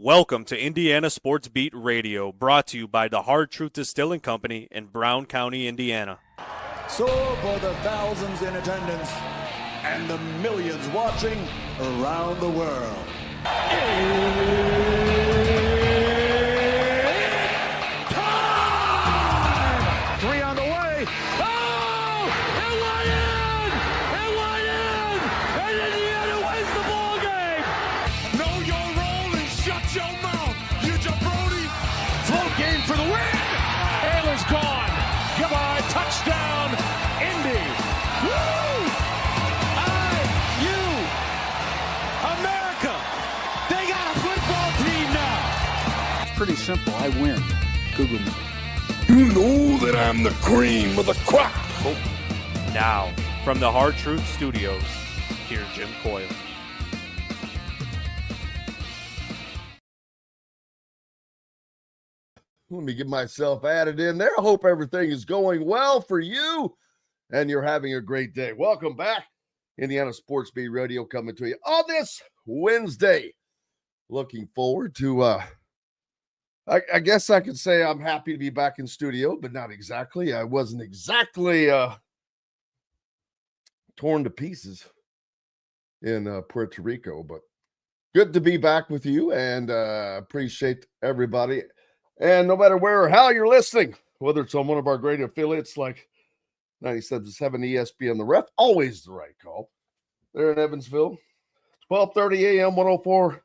Welcome to Indiana Sports Beat Radio, brought to you by the Hard Truth Distilling Company in Brown County, Indiana. So for the thousands in attendance and the millions watching around the world, time! Three on the way. Oh! It went in! It went in! And Indiana wins the ball game! Know your role and shut your mouth, you jabroni! Float game for the win! Ayler's gone. Goodbye. Touchdown, Indy. Woo! IU! America! They got a football team now! It's pretty simple. I win. Google me. You know that I'm the cream of the crop! Now, from the Hard Truth Studios, here's Jim Coyle. Let me get myself added in there. I hope everything is going well for you and you're having a great day. Welcome back. Indiana Sports Beat Radio coming to you on this Wednesday. Looking forward to, I guess I could say I'm happy to be back in studio, but not exactly. I wasn't exactly torn to pieces in Puerto Rico, but good to be back with you and appreciate everybody. And no matter where or how you're listening, whether it's on one of our great affiliates like 97.7 ESB and the Ref, always the right call. There in Evansville, 12:30 a.m., 104.7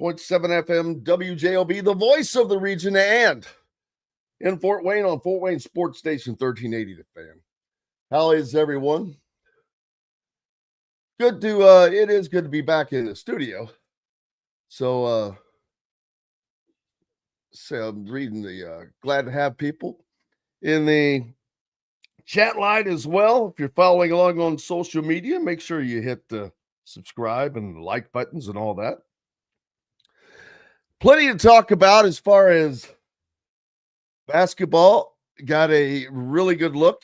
FM, WJOB, the voice of the region, and in Fort Wayne on Fort Wayne Sports Station 1380 The Fan. How is everyone? Good to, it is good to be back in the studio. So I'm reading glad to have people in the chat line as well. If you're following along on social media, make sure you hit the subscribe and like buttons and all that. Plenty to talk about as far as basketball. Got a really good look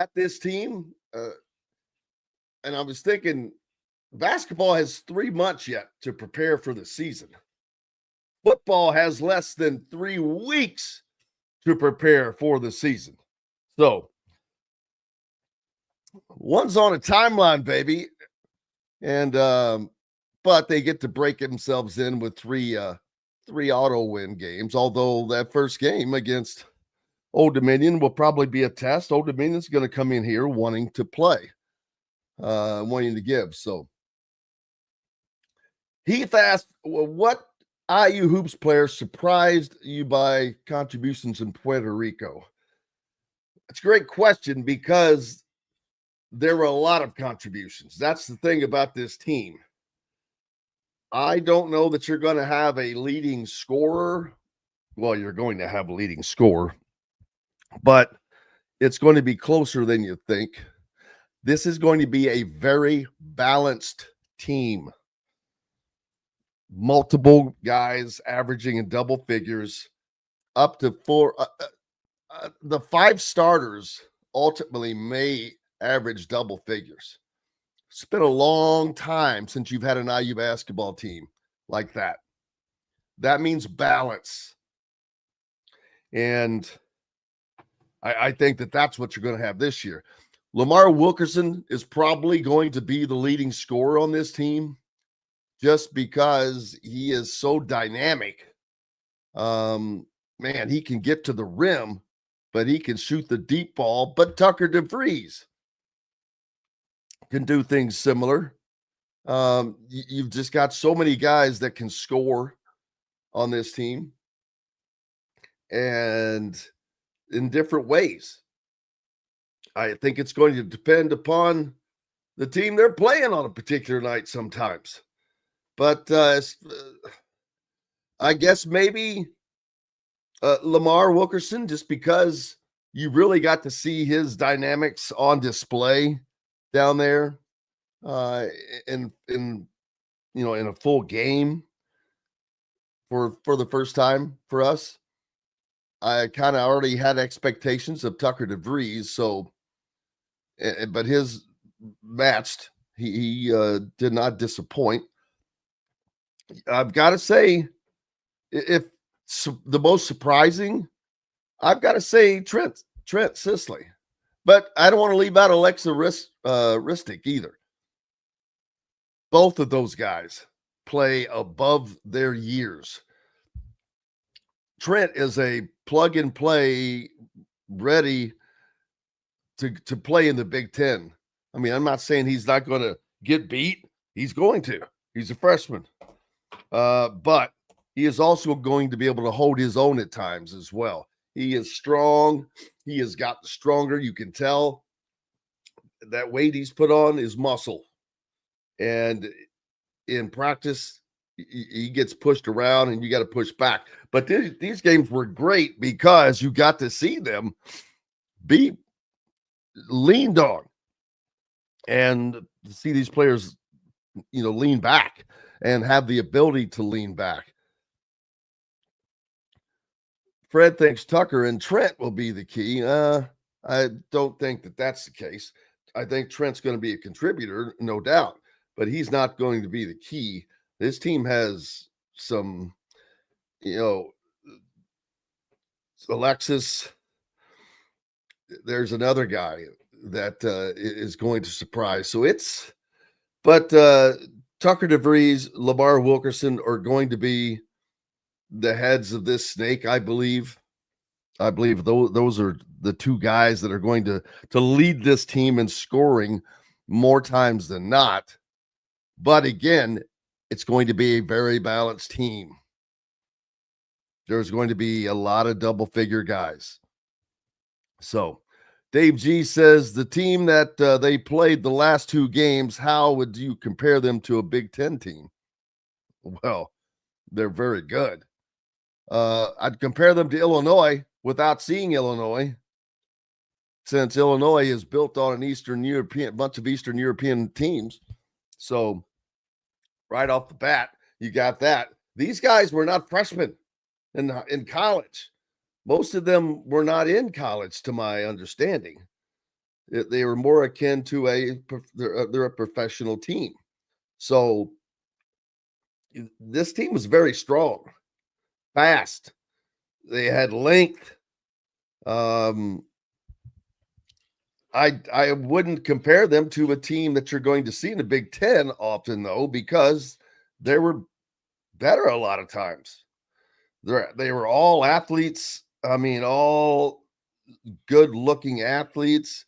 at this team. And I was thinking basketball has 3 months yet to prepare for the season. Football has less than 3 weeks to prepare for the season. So, one's on a timeline, baby. And, but they get to break themselves in with three auto win games. Although that first game against Old Dominion will probably be a test. Old Dominion's going to come in here wanting to play, wanting to give. So, Heath asked, well, what IU Hoops player surprised you by contributions in Puerto Rico? It's a great question because there were a lot of contributions. That's the thing about this team. I don't know that you're going to have a leading scorer. Well, you're going to have a leading scorer, but it's going to be closer than you think. This is going to be a very balanced team. Multiple guys averaging in double figures, up to 4. The 5 starters ultimately may average double figures. It's been a long time since you've had an IU basketball team like that. That means balance. And I think that that's what you're going to have this year. Lamar Wilkerson is probably going to be the leading scorer on this team just because he is so dynamic. Man, he can get to the rim, but he can shoot the deep ball. But Tucker DeVries can do things similar. You've just got so many guys that can score on this team and in different ways. I think it's going to depend upon the team they're playing on a particular night sometimes. But I guess maybe Lamar Wilkerson, just because you really got to see his dynamics on display down there in a full game for the first time for us. I kind of already had expectations of Tucker DeVries, so but his matched. He did not disappoint. I've got to say, if the most surprising, I've got to say Trent Sisley. But I don't want to leave out Alexa Ristic either. Both of those guys play above their years. Trent is a plug and play, ready to play in the Big Ten. I mean, I'm not saying he's not going to get beat. He's going to. He's a freshman. But he is also going to be able to hold his own at times as well. He is strong. He has got stronger. You can tell that weight he's put on is muscle. And in practice, he gets pushed around and you got to push back. But these games were great because you got to see them be leaned on and see these players, lean back and have the ability to lean back. Fred thinks Tucker and Trent will be the key. I don't think that that's the case. I think Trent's going to be a contributor, no doubt, but he's not going to be the key. This team has some, Alexis. There's another guy that is going to surprise. But Tucker DeVries, Lamar Wilkerson are going to be the heads of this snake, I believe. I believe those are the two guys that are going to lead this team in scoring more times than not. But again, it's going to be a very balanced team. There's going to be a lot of double-figure guys. So Dave G says the team that they played the last two games, how would you compare them to a Big Ten team? Well, they're very good. I'd compare them to Illinois without seeing Illinois, since Illinois is built on an bunch of Eastern European teams. So right off the bat, you got that. These guys were not freshmen in college. Most of them were not in college, to my understanding. They were more akin to they're a professional team. So this team was very strong, fast. They had length. I wouldn't compare them to a team that you're going to see in the Big Ten often, though, because they were better a lot of times. They were all athletes. I mean, all good-looking athletes.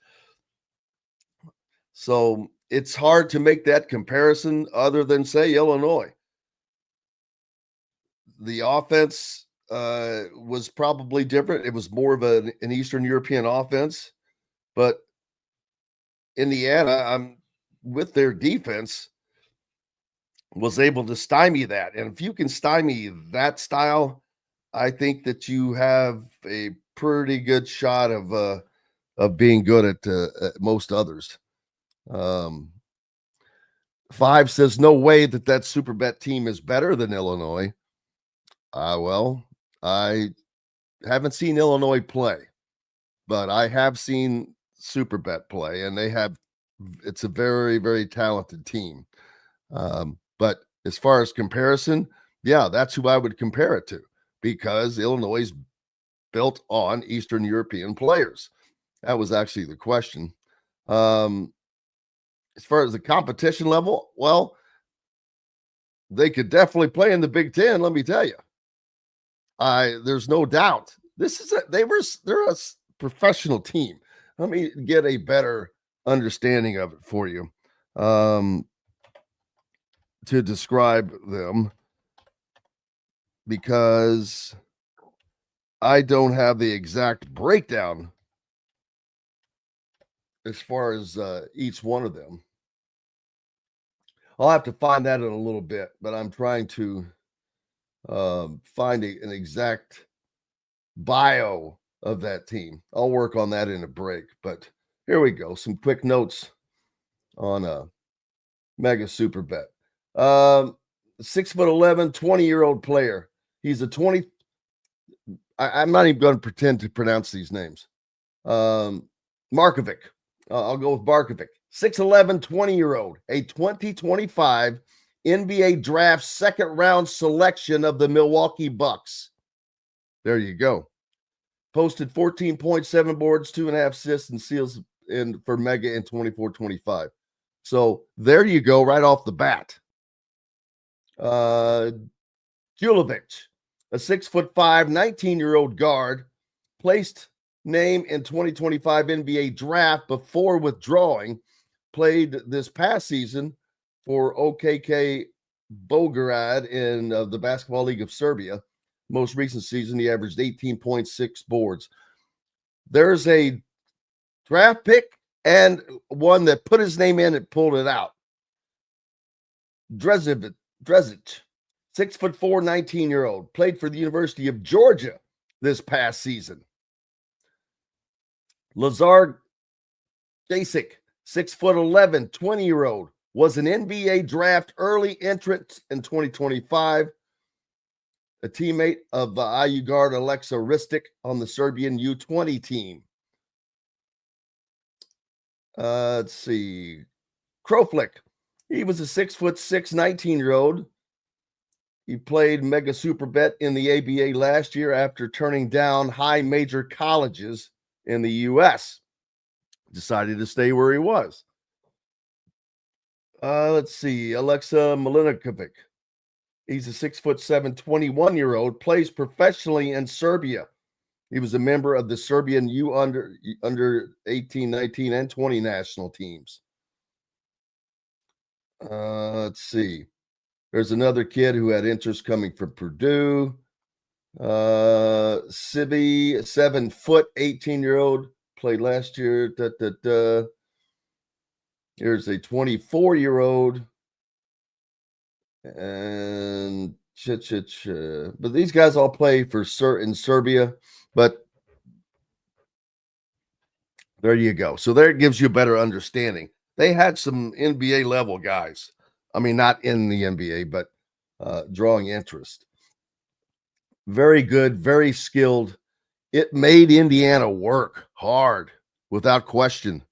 So it's hard to make that comparison other than, say, Illinois. The offense was probably different. It was more of an Eastern European offense. But Indiana, with their defense, was able to stymie that. And if you can stymie that style, I think that you have a pretty good shot of being good at most others. 5 says, no way that Super Bet team is better than Illinois. Well, I haven't seen Illinois play, but I have seen Super Bet play, and it's a very, very talented team. But as far as comparison, yeah, that's who I would compare it to, because Illinois is built on Eastern European players. That was actually the question. As far as the competition level, well, they could definitely play in the Big Ten, let me tell you. There's no doubt. They're a professional team. Let me get a better understanding of it for you to describe them, because I don't have the exact breakdown as far as each one of them. I'll have to find that in a little bit, but I'm trying to find an exact bio of that team. I'll work on that in a break, but here we go. Some quick notes on a Mega Super Bet. 6'11", 20-year-old player. He's a 20. I'm not even going to pretend to pronounce these names. Markovic. I'll go with Markovic. 6'11", 20-year-old, a 2025 NBA draft second round selection of the Milwaukee Bucks. There you go. Posted 14.7 boards, 2.5 assists and steals for Mega in 24-25. So there you go, right off the bat. Julovic, a 6'5", 19-year-old guard, placed name in 2025 NBA draft before withdrawing, played this past season for OKK Belgrade in the Basketball League of Serbia. Most recent season, he averaged 18.6 boards. There's a draft pick and one that put his name in and pulled it out. Drezic, 6'4", 19-year-old, played for the University of Georgia this past season. Lazar Jasic, 6'11", 20-year-old, was an NBA draft early entrant in 2025. A teammate of IU guard Alexa Ristic on the Serbian U20 team. Let's see. Kroflick. He was a 6'6", 19-year-old. He played Mega Superbet in the ABA last year after turning down high major colleges in the U.S. Decided to stay where he was. Let's see. Alexa Milinkovic. He's a 6'7", 21-year-old, plays professionally in Serbia. He was a member of the Serbian under 18, 19, and 20 national teams. Let's see. There's another kid who had interest coming from Purdue. Sibi, 7 foot, 18-year-old, played last year. Here's a 24-year-old. And but these guys all play for in Serbia. But there you go. So there it gives you a better understanding. They had some NBA level guys. I mean, not in the NBA, but drawing interest. Very good, very skilled. It made Indiana work hard, without question.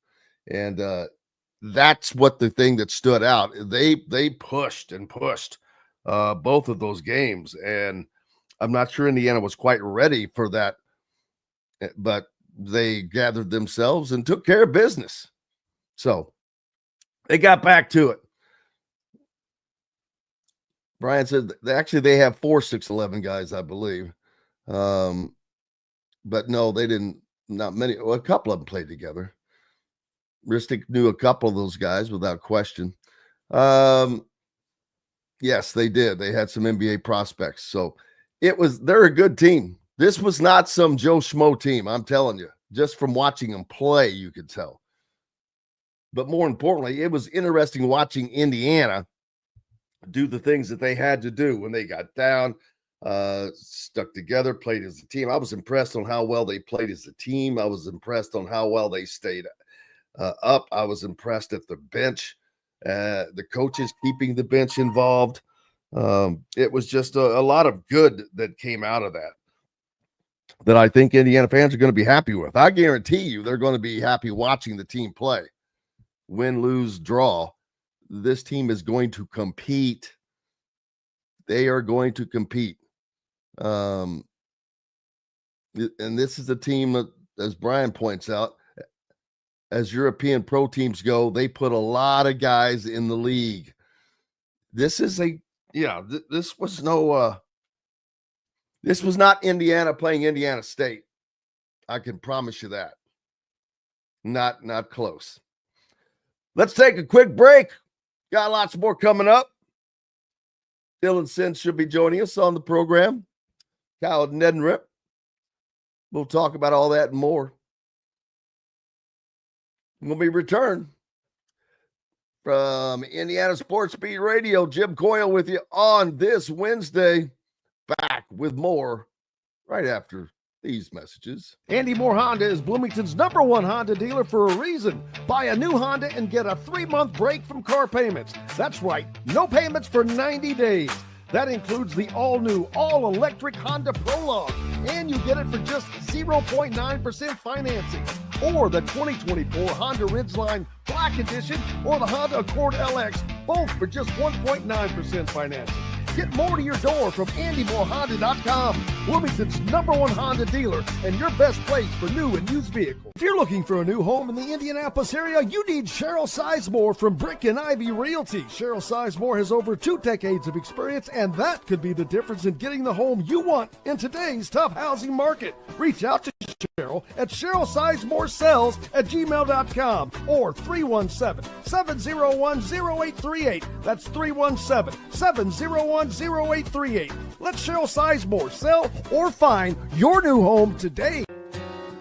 And that's what the thing that stood out. They pushed and pushed both of those games. And I'm not sure Indiana was quite ready for that, but they gathered themselves and took care of business. So they got back to it. Brian said actually they have 4 6'11" guys, I believe. But no, they didn't. Not many. Well, a couple of them played together. Ristic knew a couple of those guys without question. Yes, they did. They had some NBA prospects. So they're a good team. This was not some Joe Schmo team. I'm telling you, just from watching them play, you could tell. But more importantly, it was interesting watching Indiana do the things that they had to do when they got down, stuck together, played as a team. I was impressed on how well they played as a team. I was impressed on how well they stayed up. I was impressed at the bench, the coaches keeping the bench involved. It was just a lot of good that came out of that I think Indiana fans are going to be happy with. I guarantee you they're going to be happy watching the team play. Win, lose, draw. This team is going to compete. They are going to compete. And this is a team that, as Brian points out, as European pro teams go, they put a lot of guys in the league. This is this was not Indiana playing Indiana State. I can promise you that. Not close. Let's take a quick break. Got lots more coming up. Dylan Sinn should be joining us on the program. Kyle Neddenriep. We'll talk about all that and more when we return from Indiana Sports Beat Radio. Jim Coyle with you on this Wednesday. Back with more right after these messages. Andy Moore Honda is Bloomington's #1 Honda dealer for a reason. Buy a new Honda and get a 3-month break from car payments. That's right, no payments for 90 days. That includes the all-new, all-electric Honda Prologue, and you get it for just 0.9% financing. Or the 2024 Honda Ridgeline Black Edition or the Honda Accord LX both for just 1.9% financing. Get more to your door from AndyMooreHonda.com, Bloomington's #1 Honda dealer and your best place for new and used vehicles. If you're looking for a new home in the Indianapolis area, you need Cheryl Sizemore from Brick and Ivy Realty. Cheryl Sizemore has over 2 decades of experience, and that could be the difference in getting the home you want in today's tough housing market. Reach out to Cheryl at CherylSizemooreSells@gmail.com or 317-701-0838. That's 317-701-0838. Let Cheryl Sizemore sell or find your new home today.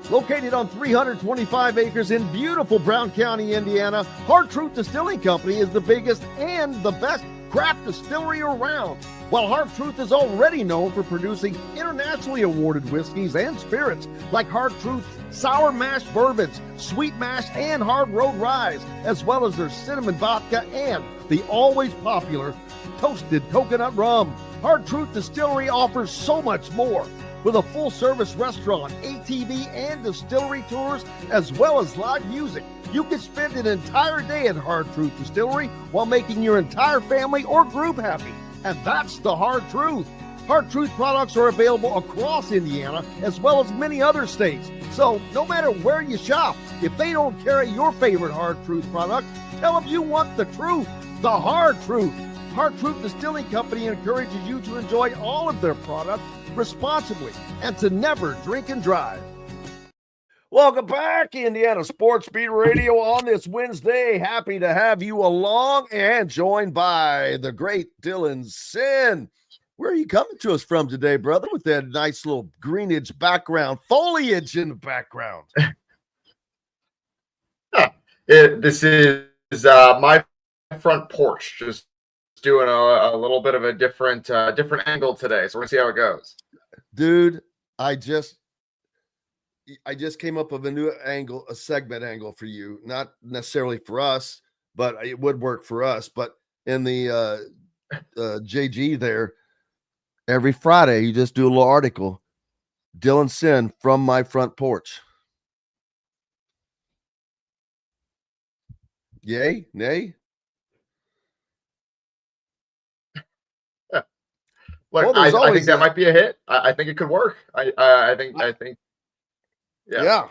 Located on 325 acres in beautiful Brown County, Indiana, Hard Truth Distilling Company is the biggest and the best craft distillery around. While Hard Truth is already known for producing internationally awarded whiskeys and spirits like Hard Truth's sour mash bourbons, sweet mash, and hard road ryes, as well as their cinnamon vodka and the always popular toasted coconut rum. Hard Truth Distillery offers so much more. With a full-service restaurant, ATV, and distillery tours, as well as live music, you can spend an entire day at Hard Truth Distillery while making your entire family or group happy. And that's the Hard Truth. Hard Truth products are available across Indiana, as well as many other states. So no matter where you shop, if they don't carry your favorite Hard Truth product, tell them you want the truth, the Hard Truth. Hard Truth Distilling Company encourages you to enjoy all of their products responsibly and to never drink and drive. Welcome back, Indiana Sports Beat Radio on this Wednesday. Happy to have you along and joined by the great Dylan Sinn. Where are you coming to us from today, brother, with that nice little greenage background, foliage in the background? This is my front porch, just doing a little bit of a different angle today. So we're going to see how it goes. Dude, I just came up with a new angle, a segment angle for you, not necessarily for us, but it would work for us. But in the JG there, every Friday, you just do a little article, Dylan Sinn from my front porch. Yay? Nay? Look, Well, I think that might be a hit. I think it could work. I think. Yeah.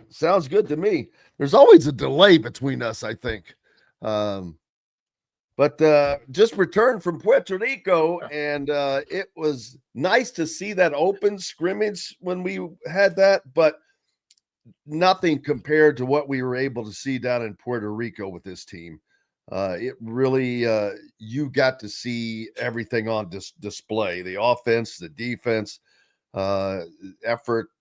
Sounds good to me. There's always a delay between us, I think. But just returned from Puerto Rico, and it was nice to see that open scrimmage when we had that, but nothing compared to what we were able to see down in Puerto Rico with this team. It really, you got to see everything on display, the offense, the defense, effort,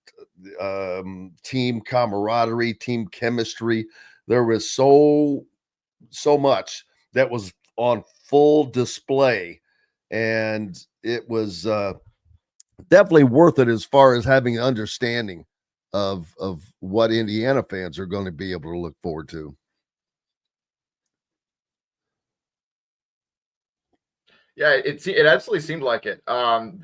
team camaraderie, team chemistry. There was so much that was on full display, and it was definitely worth it as far as having an understanding of what Indiana fans are going to be able to look forward to. Yeah, it absolutely seemed like it.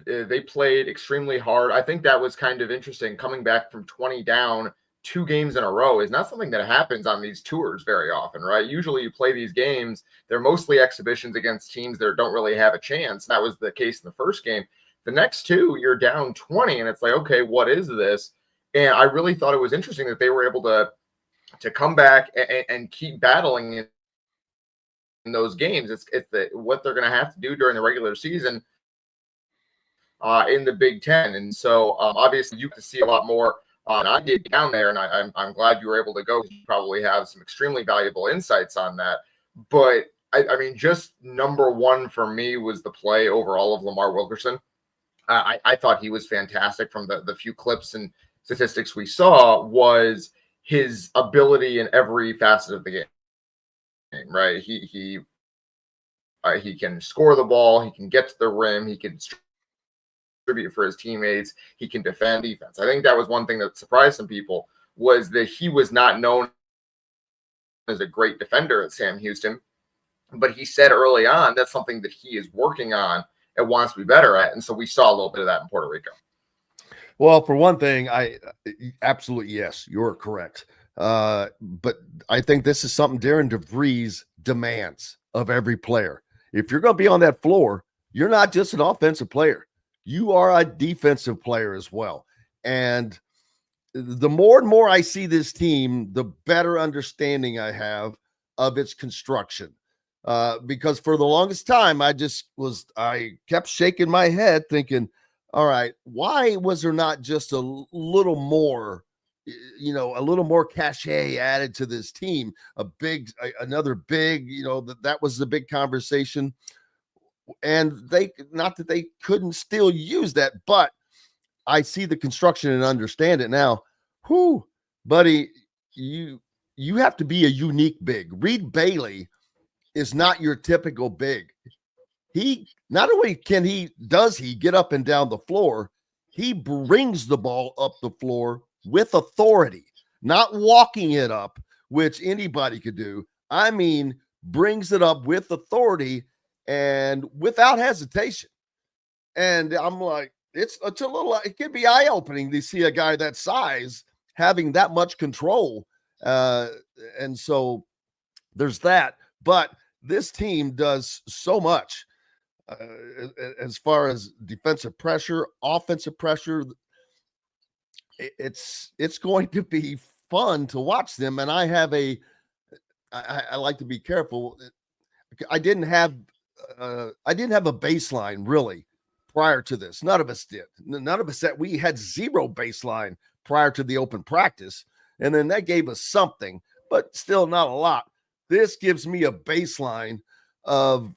They played extremely hard. I think that was kind of interesting. Coming back from 20 down 2 games in a row is not something that happens on these tours very often, right? Usually you play these games, they're mostly exhibitions against teams that don't really have a chance. That was the case in the first game. The next 2, you're down 20, and it's like, okay, what is this? And I really thought it was interesting that they were able to come back and keep battling in those games. It's what they're going to have to do during the regular season in the Big Ten. And so obviously you can see a lot more. And I did down there, and I'm glad you were able to go. You probably have some extremely valuable insights on that. But I mean, just number one for me was the play overall of Lamar Wilkerson. I thought he was fantastic. From the few clips and statistics we saw, was his ability in every facet of the game. Right, he can score the ball, he can get to the rim, he can distribute for his teammates, he can defend defense. I think that was one thing that surprised some people, was that he was not known as a great defender at Sam Houston, but he said early on that's something that he is working on and wants to be better at. And so we saw a little bit of that in Puerto Rico. Well, for one thing, I absolutely, yes, you're correct. But I think this is something Darren DeVries demands. of every player. If you're going to be on that floor, you're not just an offensive player. You are a defensive player as well. And the more and more I see this team, the better understanding I have of its construction. Because for the longest time, I kept shaking my head thinking, all right, why was there not just a little more, a little more cachet added to this team? Another big, that was the big conversation. And not that they couldn't still use that, but I see the construction and understand it now. Whew, buddy, you have to be a unique big. Reed Bailey is not your typical big. He not only does he get up and down the floor, he brings the ball up the floor with authority, not walking it up, which anybody could do. I mean, brings it up with authority and without hesitation. And I'm like, it can be eye-opening to see a guy that size having that much control. And so there's that. But this team does so much as far as defensive pressure, offensive pressure. It's going to be fun to watch them. And I like to be careful. I didn't have a baseline really prior to this. None of us did. None of us said we had zero baseline prior to the open practice. And then that gave us something, but still not a lot. This gives me a baseline of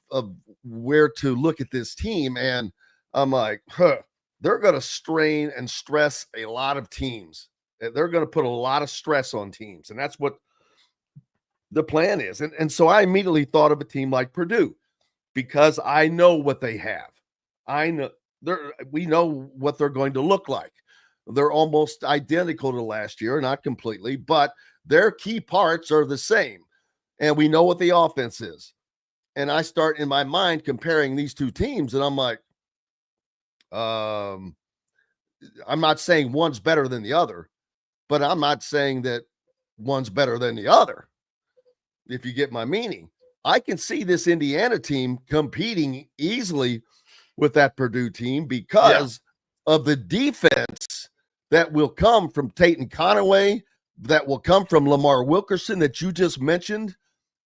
where to look at this team. And I'm like, they're going to strain and stress a lot of teams. They're going to put a lot of stress on teams. And that's what the plan is. And so I immediately thought of a team like Purdue because I know what they have. We know what they're going to look like. They're almost identical to last year, not completely, but their key parts are the same. And we know what the offense is. And I start in my mind comparing these two teams, and I'm like, I'm not saying one's better than the other, but I'm not saying that one's better than the other, if you get my meaning. I can see this Indiana team competing easily with that Purdue team because of the defense that will come from Tatum Conaway, that will come from Lamar Wilkerson that you just mentioned.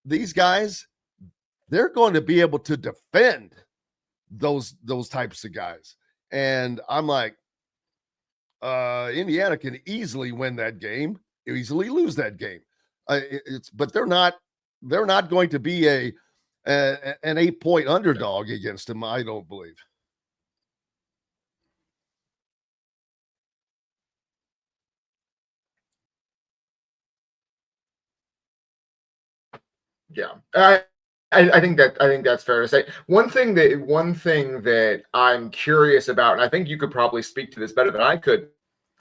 These guys, they're going to be able to defend those types of guys. And I'm like, Indiana can easily win that game, easily lose that game. But they're not going to be an 8-point underdog against them, I don't believe. Yeah, I think that's fair to say. One thing that I'm curious about, and I think you could probably speak to this better than I could,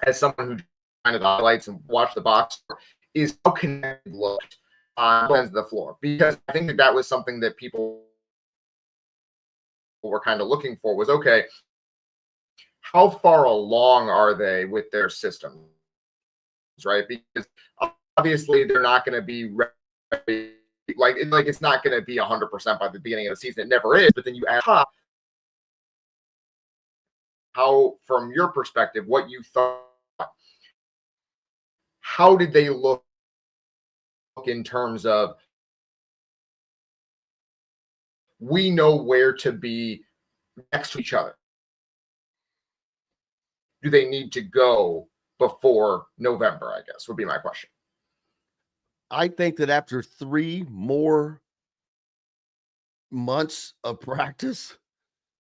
as someone who kind of highlights and watched the box score, is how connected looked on both ends of the floor. Because I think that was something that people were kind of looking for was, okay, how far along are they with their systems, right? Because obviously they're not going to be ready. Like it's not going to be 100% by the beginning of the season. It never is. But then you add how, from your perspective, what you thought, how did they look in terms of we know where to be next to each other? Do they need to go before November, I guess, would be my question. I think that after 3 more months of practice,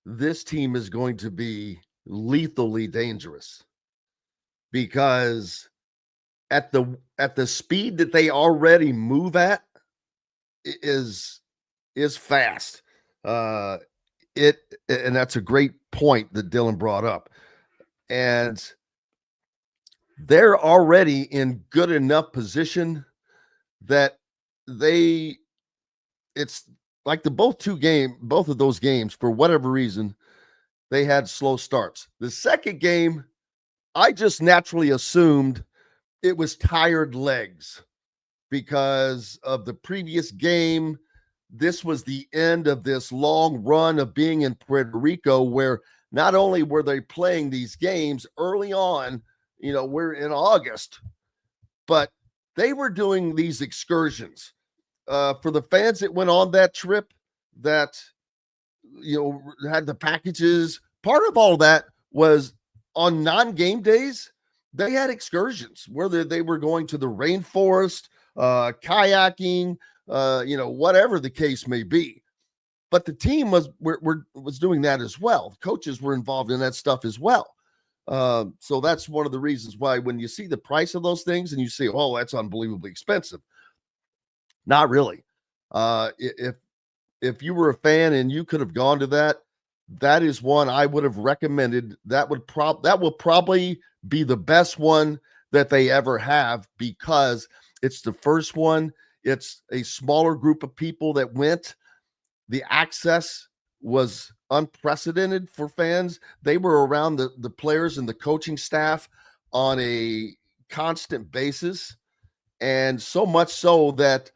this team is going to be lethally dangerous because at the speed that they already move at is fast. And that's a great point that Dylan brought up. And they're already in good enough position that it's like both of those games, for whatever reason, they had slow starts. The second game, I just naturally assumed it was tired legs because of the previous game. this was the end of this long run of being in Puerto Rico, where not only were they playing these games early on, we're in August, but they were doing these excursions. For the fans that went on that trip that, had the packages, part of all that was on non-game days, they had excursions, whether they were going to the rainforest, kayaking, whatever the case may be. But the team was doing that as well. Coaches were involved in that stuff as well. So that's one of the reasons why when you see the price of those things and you say, oh, that's unbelievably expensive. Not really. If you were a fan and you could have gone to that, that is one I would have recommended. That will probably be the best one that they ever have, because it's the first one. It's a smaller group of people that went. The access was unprecedented for fans. They were around the players and the coaching staff on a constant basis. And so much so that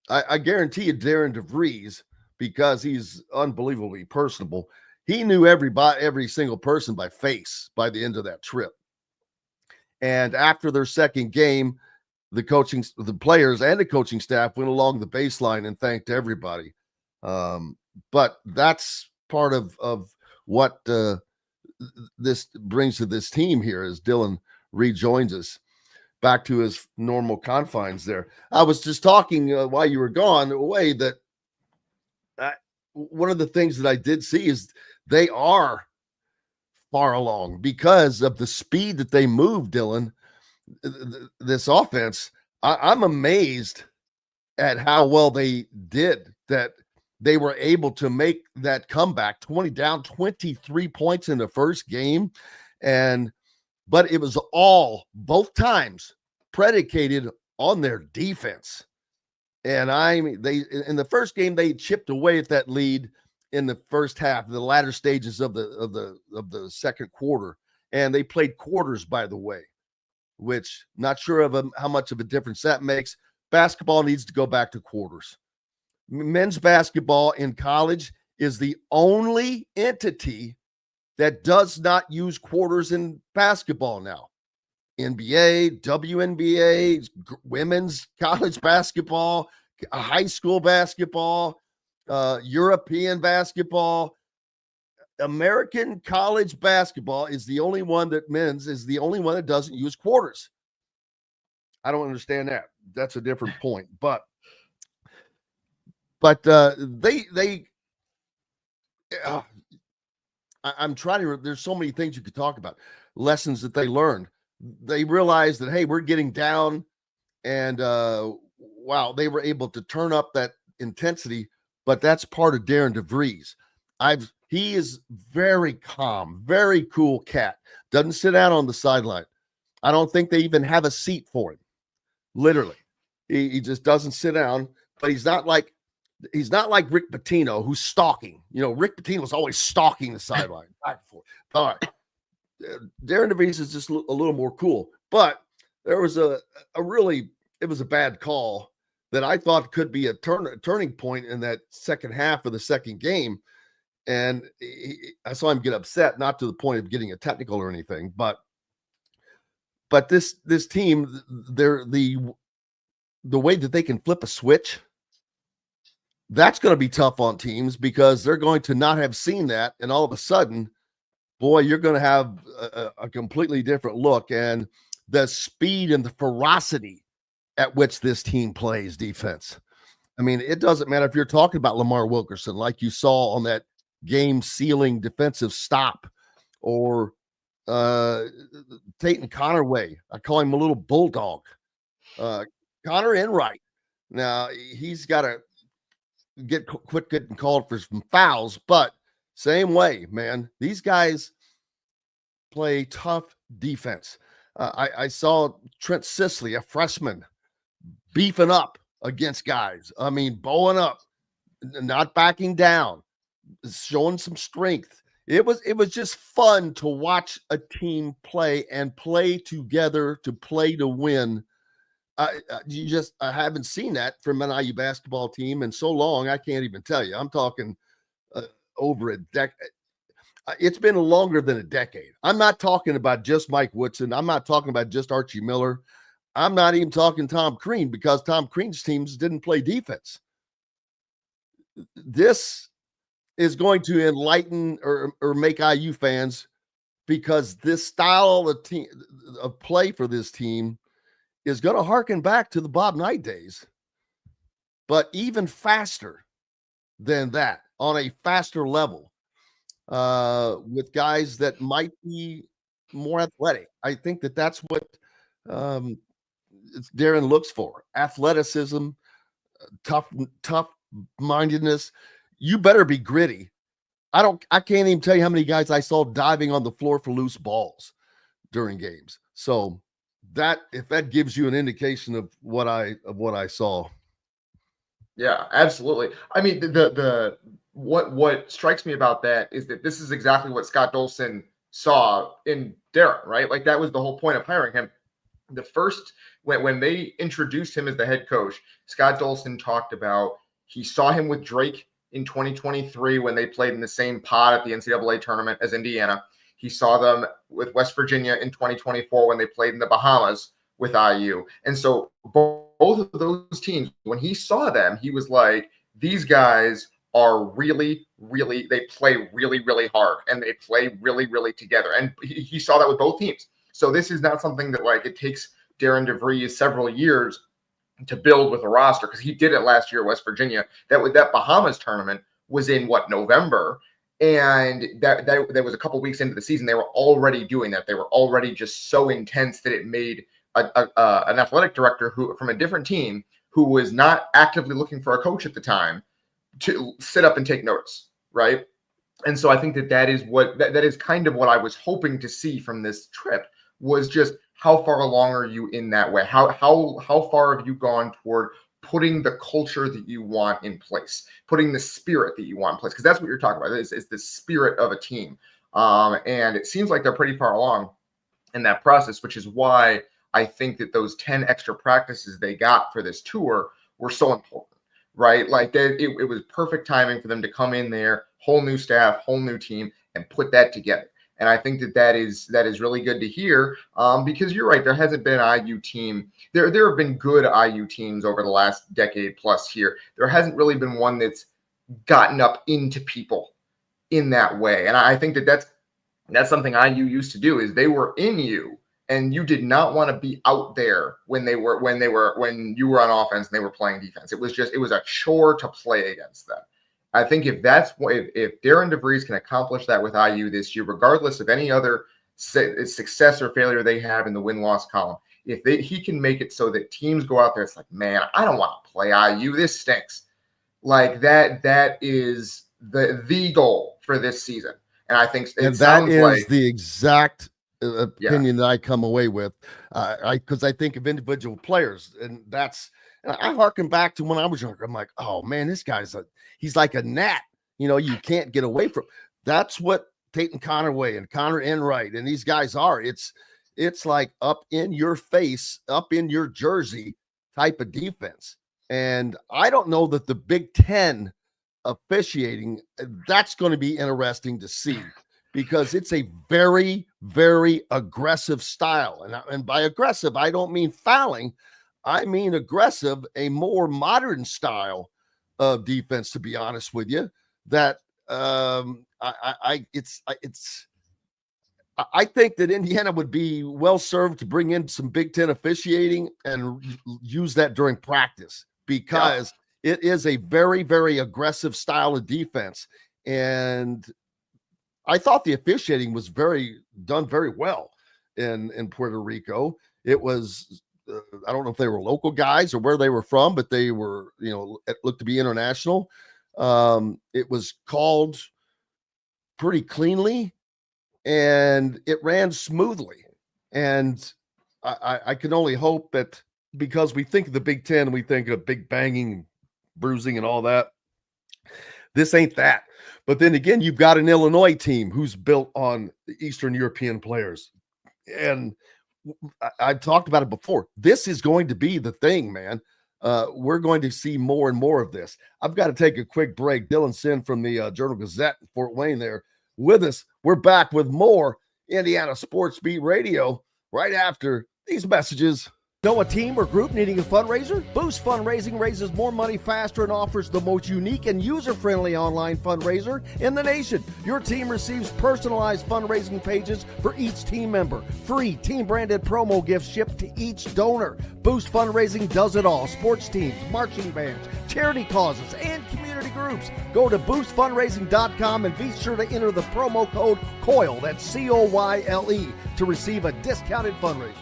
I guarantee you Darren DeVries, because he's unbelievably personable, he knew every single person by face by the end of that trip. And after their second game, the players and the coaching staff went along the baseline and thanked everybody. But that's part of what this brings to this team here as Dylan rejoins us back to his normal confines there. I was just talking while you were gone away that one of the things that I did see is they are far along because of the speed that they move, Dylan. This offense, I'm amazed at how well they did, that they were able to make that comeback, 23 points in the first game. But it was all, both times, predicated on their defense. And they in the first game, they chipped away at that lead in the first half, the latter stages of the second quarter. And they played quarters, by the way, which not sure of how much of a difference that makes. Basketball needs to go back to quarters. Men's basketball in college is the only entity that does not use quarters in basketball now. NBA, WNBA, women's college basketball, high school basketball, European basketball. American college basketball is the only one that doesn't use quarters. I don't understand that. That's a different point. But I'm trying to, there's so many things you could talk about. Lessons that they learned. They realized that, hey, we're getting down, and wow, they were able to turn up that intensity, but that's part of Darren DeVries. He is very calm, very cool cat. Doesn't sit down on the sideline. I don't think they even have a seat for him. Literally. He just doesn't sit down, but he's not like Rick Pitino, who's stalking. Rick Pitino's always stalking the sideline back and forth. All right. Darren DeVries is just a little more cool, but there was it was a bad call that I thought could be a turning point in that second half of the second game. And I saw him get upset, not to the point of getting a technical or anything, but this team, they're the way that they can flip a switch, that's going to be tough on teams, because they're going to not have seen that. And all of a sudden, boy, you're going to have a completely different look. And the speed and the ferocity at which this team plays defense. I mean, it doesn't matter if you're talking about Lamar Wilkerson, like you saw on that game-sealing defensive stop, or Tate Connerway. I call him a little bulldog. Connor Enright. Now, he's got to quit getting called for some fouls, but same way, man. These guys play tough defense. I saw Trent Sisley, a freshman, beefing up against guys. I mean, bowing up, not backing down, showing some strength. It was just fun to watch a team play and play together, to play to win. I haven't seen that from an IU basketball team in so long. I can't even tell you. I'm talking over a decade. It's been longer than a decade. I'm not talking about just Mike Woodson. I'm not talking about just Archie Miller. I'm not even talking Tom Crean, because Tom Crean's teams didn't play defense. This is going to enlighten or make IU fans, because this style of play for this team is going to harken back to the Bob Knight days, but even faster than that, on a faster level, with guys that might be more athletic. I think that's what Darren looks for: athleticism, tough mindedness. You better be gritty. I can't even tell you how many guys I saw diving on the floor for loose balls during games. So if that gives you an indication of what I saw. Yeah, absolutely. I mean, what strikes me about that is that this is exactly what Scott Dolson saw in Darren, right? Like, that was the whole point of hiring him. The first, when they introduced him as the head coach, Scott Dolson talked about, he saw him with Drake in 2023 when they played in the same pod at the NCAA tournament as Indiana. He saw them with West Virginia in 2024 when they played in the Bahamas with IU. And so both of those teams, when he saw them, he was like, these guys are really, really, they play really, really hard, and they play really, really together. And he saw that with both teams. So this is not something that, like, it takes Darren DeVries several years to build with a roster, because he did it last year at West Virginia. That Bahamas tournament was in November, and that was a couple weeks into the season. They were already doing that. They were already just so intense that it made an athletic director who from a different team, who was not actively looking for a coach at the time, to sit up and take notice, right? And so I think that is kind of what I was hoping to see from this trip, was just how far along are you in that way? How far have you gone toward putting the culture that you want in place, putting the spirit that you want in place? Because that's what you're talking about, is the spirit of a team. And it seems like they're pretty far along in that process, which is why I think that those 10 extra practices they got for this tour were so important, right? Like, it was perfect timing for them to come in there, whole new staff, whole new team, and put that together. And I think that is really good to hear, because you're right. There hasn't been an IU team. There have been good IU teams over the last decade plus here. There hasn't really been one that's gotten up into people in that way. And I think that's something IU used to do, is they were in you, and you did not want to be out there when you were on offense and they were playing defense. It was a chore to play against them. I think if Darren DeVries can accomplish that with IU this year, regardless of any other success or failure they have in the win-loss column, he can make it so that teams go out there, it's like, man, I don't want to play IU. This stinks. Like, that is the goal for this season. And I think that is the exact opinion that I come away with, because I think of individual players, and I harken back to when I was younger. I'm like, oh man, this guy's he's like a gnat. You can't get away from. That's what Tatum Conaway and Connor Enright and these guys are. It's like up in your face, up in your jersey type of defense. And I don't know that the Big Ten officiating, that's going to be interesting to see, because it's a very, very aggressive style. And by aggressive, I don't mean fouling. I mean aggressive, a more modern style of defense, to be honest with you, that I think that Indiana would be well served to bring in some Big Ten officiating and use that during practice, because it is a very, very aggressive style of defense. And I thought the officiating was done very well in Puerto Rico. It was, I don't know if they were local guys or where they were from, but they were, it looked to be international. It was called pretty cleanly, and it ran smoothly. And I can only hope that, because we think of the Big Ten, we think of big banging, bruising, and all that. This ain't that. But then again, you've got an Illinois team who's built on the Eastern European players. And I've talked about it before. This is going to be the thing, man. We're going to see more and more of this. I've got to take a quick break. Dylan Sinn from the Journal-Gazette in Fort Wayne there with us. We're back with more Indiana Sports Beat Radio right after these messages. Know a team or group needing a fundraiser? Boost Fundraising raises more money faster and offers the most unique and user-friendly online fundraiser in the nation. Your team receives personalized fundraising pages for each team member. Free team-branded promo gifts shipped to each donor. Boost Fundraising does it all. Sports teams, marching bands, charity causes, and community groups. Go to boostfundraising.com and be sure to enter the promo code COYLE, that's C-O-Y-L-E, to receive a discounted fundraiser.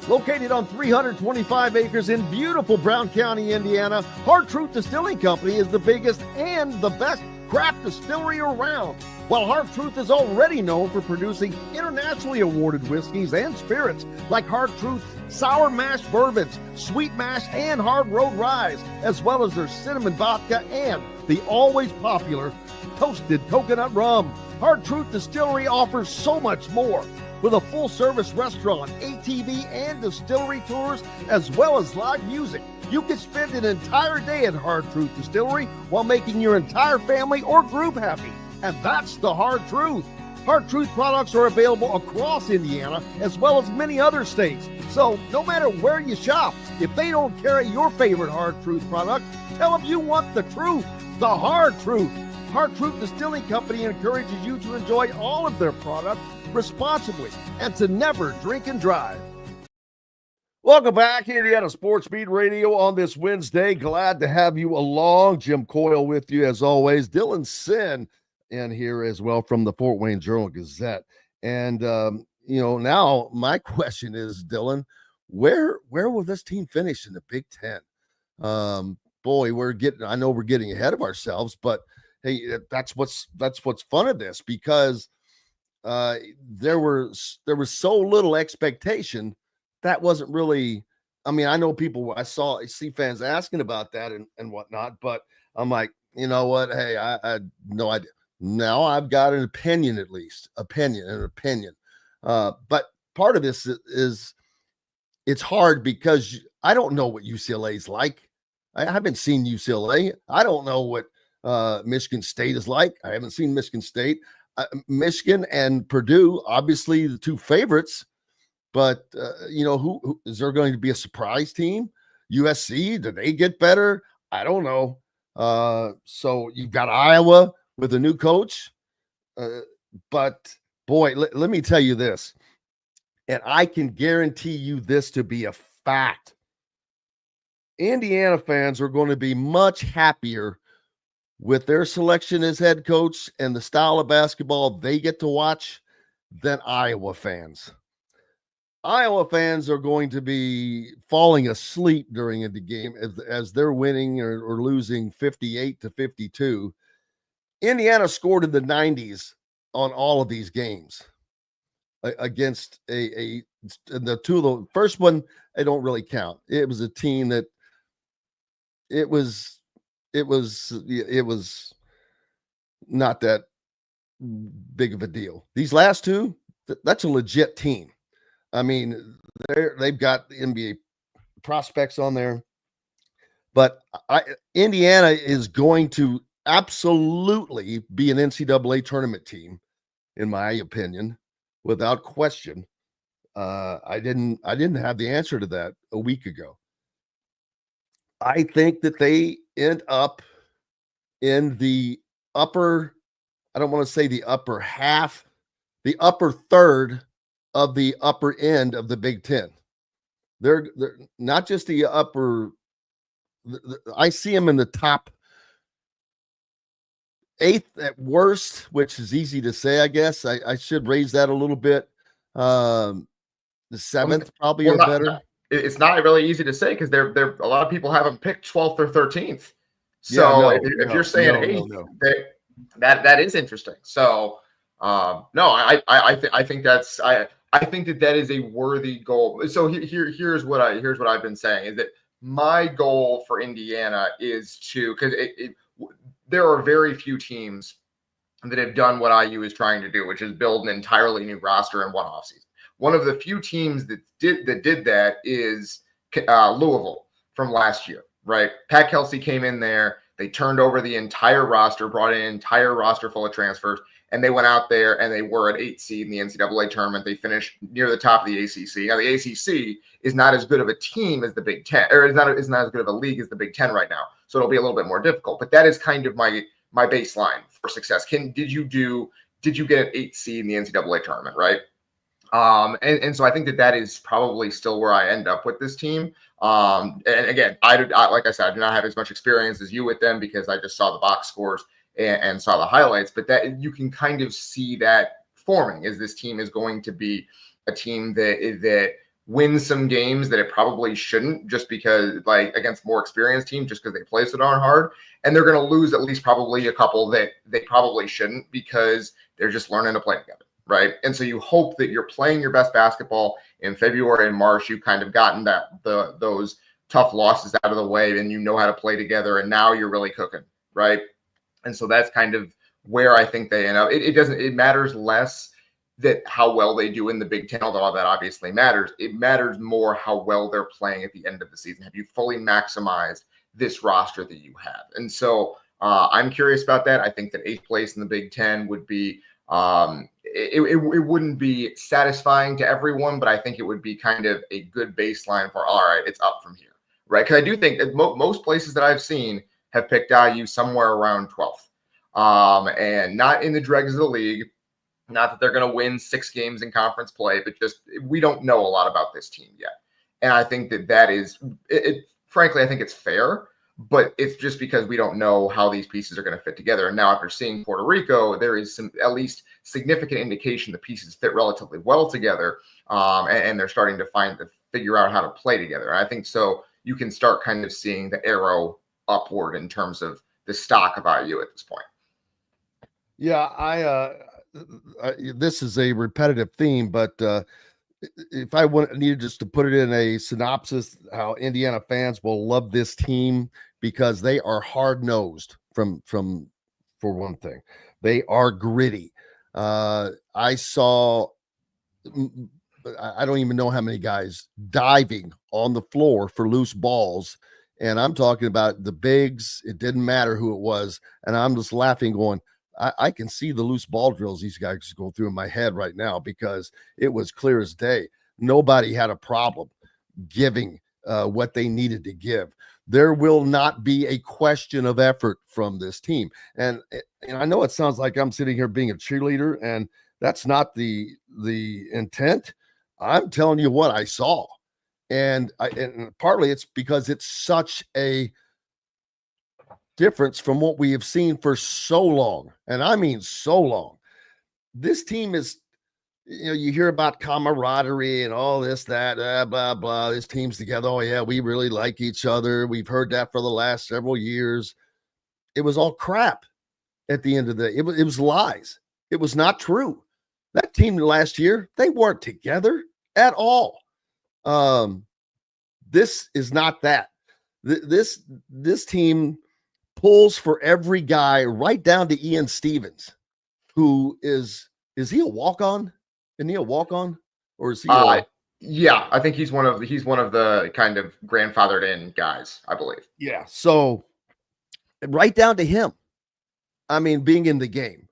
Located on 325 acres in beautiful Brown County, Indiana, Hard Truth Distilling Company is the biggest and the best craft distillery around. While Hard Truth is already known for producing internationally awarded whiskeys and spirits like Hard Truth Sour Mash Bourbons, Sweet Mash, and Hard Road Rye, as well as their cinnamon vodka and the always popular Toasted Coconut Rum. Hard Truth Distillery offers so much more. With a full-service restaurant, ATV, and distillery tours, as well as live music, you can spend an entire day at Hard Truth Distillery while making your entire family or group happy. And that's the Hard Truth. Hard Truth products are available across Indiana, as well as many other states. So no matter where you shop, if they don't carry your favorite Hard Truth product, tell them you want the truth, the Hard Truth. Hard Truth Distilling Company encourages you to enjoy all of their products responsibly and to never drink and drive. Welcome back, Indiana Sports Beat Radio on this Wednesday. Glad to have you along. Jim Coyle with you as always. Dylan Sinn in here as well from the Fort Wayne Journal-Gazette. And, now my question is, Dylan, where will this team finish in the Big Ten? Boy, I know we're getting ahead of ourselves, but hey, that's what's fun of this, because there was so little expectation that wasn't really. I mean, I know I see fans asking about that and whatnot, but I'm like, you know what? Hey, I had no idea. Now I've got an opinion, at least an opinion. But part of this is it's hard because I don't know what UCLA's like. I haven't seen UCLA. I don't know what Michigan State is like. I haven't seen Michigan State. Michigan and Purdue, obviously the two favorites, but who is there going to be a surprise team? USC, do they get better? I don't know. So you've got Iowa with a new coach, but boy, let me tell you this, and I can guarantee you this to be a fact. Indiana fans are going to be much happier with their selection as head coach and the style of basketball they get to watch than Iowa fans. Iowa fans are going to be falling asleep during the game as they're winning or losing 58-52. Indiana scored in the 90s on all of these games against the first one. I don't really count. It was a team that it was not that big of a deal. These last two, that's a legit team. I mean, they've got the NBA prospects on there, but Indiana is going to absolutely be an NCAA tournament team, in my opinion, without question. I didn't have the answer to that a week ago. I think that they end up in the upper, I don't want to say the upper half, the upper third of the upper end of the Big Ten. They're not just the upper, I see them in the top eighth at worst, which is easy to say, I guess. I should raise that a little bit. The seventh probably or better. It's not really easy to say because they're a lot of people have them picked 12th or 13th. So if you're saying eighth, that is interesting. So I think that's I think that is a worthy goal. So here's what I've been saying is that my goal for Indiana is to, because there are very few teams that have done what IU is trying to do, which is build an entirely new roster in one offseason. One of the few teams that did that is Louisville from last year, right? Pat Kelsey came in there. They turned over the entire roster, brought in an entire roster full of transfers, and they went out there and they were an 8 seed in the NCAA tournament. They finished near the top of the ACC. Now, the ACC is not as good of a team as the Big Ten, or is not as good of a league as the Big Ten right now. So it'll be a little bit more difficult. But that is kind of my baseline for success. Did you get an 8 seed in the NCAA tournament, right? And so I think that is probably still where I end up with this team. And again, like I said, I do not have as much experience as you with them because I just saw the box scores and saw the highlights, but that you can kind of see that forming is this team is going to be a team that wins some games that it probably shouldn't, just because, like, against more experienced teams, just because they play so darn hard. And they're going to lose at least probably a couple that they probably shouldn't because they're just learning to play together. Right. And so you hope that you're playing your best basketball in February and March. You've kind of gotten those tough losses out of the way and you know how to play together. And now you're really cooking. Right. And so that's kind of where I think they end up. It matters less that how well they do in the Big Ten, although that obviously matters. It matters more how well they're playing at the end of the season. Have you fully maximized this roster that you have? And so I'm curious about that. I think that 8th place in the Big Ten would be it wouldn't be satisfying to everyone, but I think it would be kind of a good baseline for, all right, it's up from here, right? Because I do think that most places that I've seen have picked IU somewhere around 12th, and not in the dregs of the league. Not that they're going to win 6 games in conference play, but just we don't know a lot about this team yet. And I think that is it. Frankly, I think it's fair. But it's just because we don't know how these pieces are going to fit together. And now after seeing Puerto Rico, there is some at least significant indication the pieces fit relatively well together. And they're starting to figure out how to play together. And I think so you can start kind of seeing the arrow upward in terms of the stock of IU at this point. Yeah, this is a repetitive theme, but if I needed just to put it in a synopsis, how Indiana fans will love this team because they are hard-nosed for one thing. They are gritty. I saw, I don't even know how many guys diving on the floor for loose balls. And I'm talking about the bigs. It didn't matter who it was. And I'm just laughing going, I can see the loose ball drills these guys go through in my head right now because it was clear as day. Nobody had a problem giving what they needed to give. There will not be a question of effort from this team. And I know it sounds like I'm sitting here being a cheerleader, and that's not the intent. I'm telling you what I saw. And partly it's because it's such a difference from what we have seen for so long. And I mean so long. This team is, you hear about camaraderie and all this, that, blah, blah. This team's together. Oh, yeah, we really like each other. We've heard that for the last several years. It was all crap at the end of the day. It was lies. It was not true. That team last year, they weren't together at all. This is not that. This team pulls for every guy right down to Ian Stevens, who is he a walk-on? Isn't he a walk-on? Or is he yeah, I think he's one of the kind of grandfathered in guys, I believe. Yeah. So right down to him. I mean, being in the game,